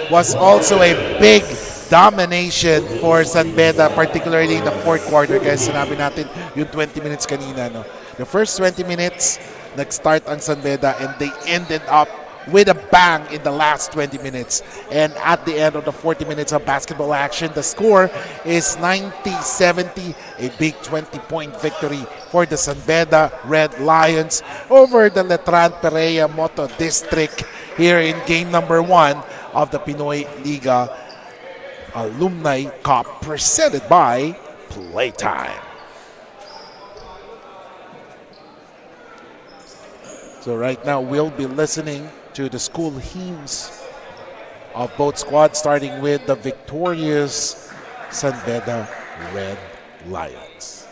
was also a big domination for San Beda, particularly in the fourth quarter. Kaya sinabi natin yung 20 minutes kanina. No? The first 20 minutes, nag-start ang San Beda and they ended up with a bang in the last 20 minutes. And at the end of the 40 minutes of basketball action, the score is 90-70, a big 20-point victory for the Beda Red Lions over the Letran Perea Moto District here in game number 1 of the Pinoyliga Alumni Cup presented by Playtime. So right now we'll be listening to the school hymns of both squads, starting with the victorious Beda Red Lions.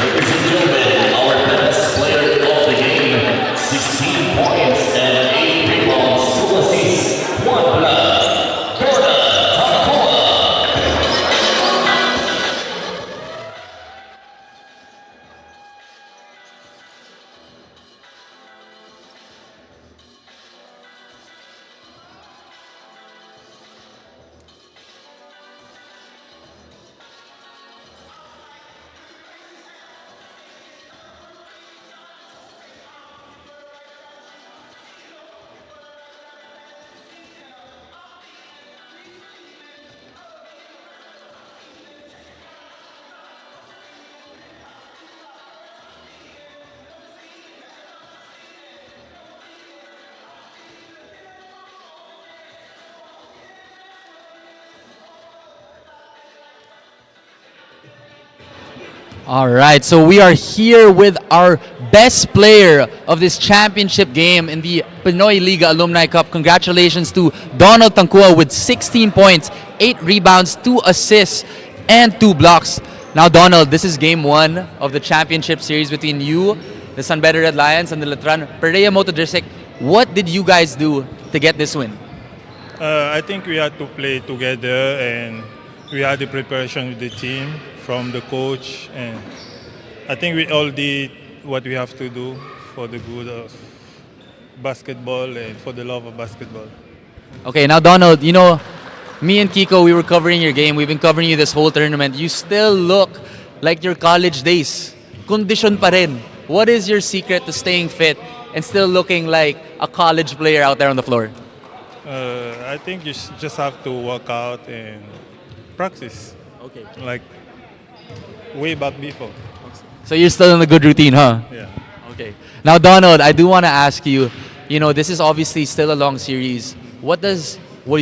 Ladies and gentlemen, our best player of the game, 16 points and 8 rebounds, 2 assists, 1 blood, Beda. All right, so we are here with our best player of this championship game in the Pinoyliga Alumni Cup. Congratulations to Donald Tankua with 16 points, 8 rebounds, 2 assists, and 2 blocks. Now, Donald, this is game 1 of the championship series between you, the Beda Red Lions, and the Letran Perea Moto District. What did you guys do to get this win? I think we had to play together, and we had the preparation with the team, from the coach, and I think we all did what we have to do for the good of basketball and for the love of basketball. Okay, now Donald, you know, me and Kiko, we were covering your game. We've been covering you this whole tournament. You still look like your college days. Kondisyon pa rin. What is your secret to staying fit and still looking like a college player out there on the floor? I think you just have to work out and practice. Okay. Like way back before. So you're still in a good routine, huh? Yeah. Okay. Now, Donald, I do want to ask you, this is obviously still a long series. What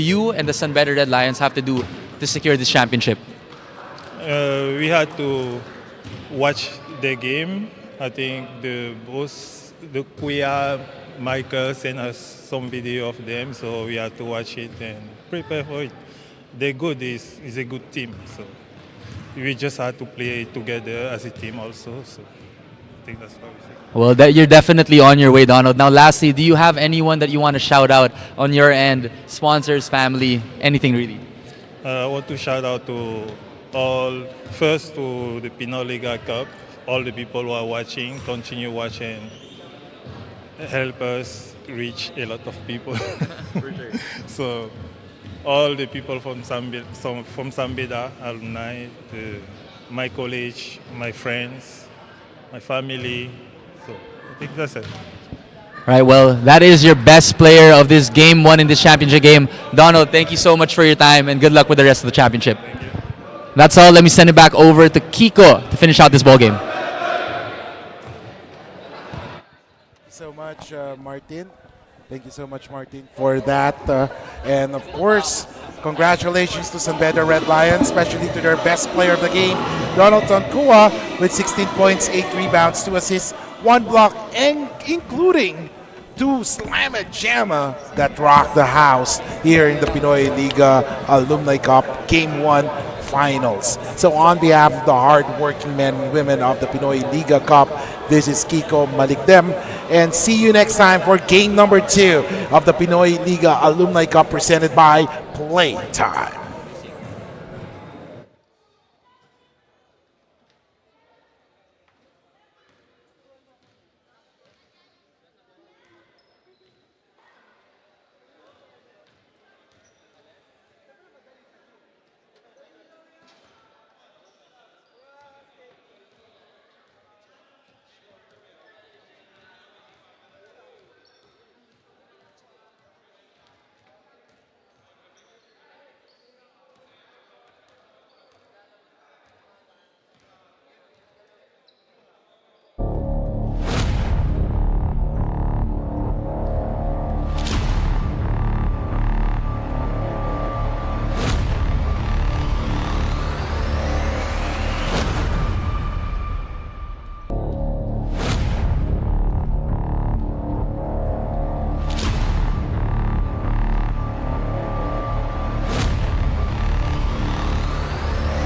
you and the San Beda Red Lions have to do to secure this championship? We had to watch the game. I think the Kuya Michael sent us some video of them, so we had to watch it and prepare for it. They're good. It's a good team. So we just had to play together as a team also. So I think that's what we say. Well, you're definitely on your way, Donald. Now, lastly, do you have anyone that you want to shout out on your end? Sponsors, family, anything really? I want to shout out to first to the Pinoyliga Cup, all the people who are watching, continue watching, help us reach a lot of people. For sure. So, all the people from San Beda Alumni, my college, my friends, my family. So, I think that's it. Right, well, that is your best player of this game one in this championship game. Donald, thank you so much for your time and good luck with the rest of the championship. Thank you. That's all. Let me send it back over to Kiko to finish out this ball game. So much, Martin. Thank you so much, Martin, for that. And of course, congratulations to San Beda Red Lions, especially to their best player of the game, Donald Tonkua, with 16 points, 8 rebounds, 2 assists, 1 block, and including 2 slammer jammer that rocked the house here in the Pinoyliga Alumni Cup Game 1 Finals. So on behalf of the hard-working men and women of the Pinoyliga Cup, this is Kiko Malikdem, and see you next time for game number 2 of the Pinoyliga Alumni Cup presented by Playtime.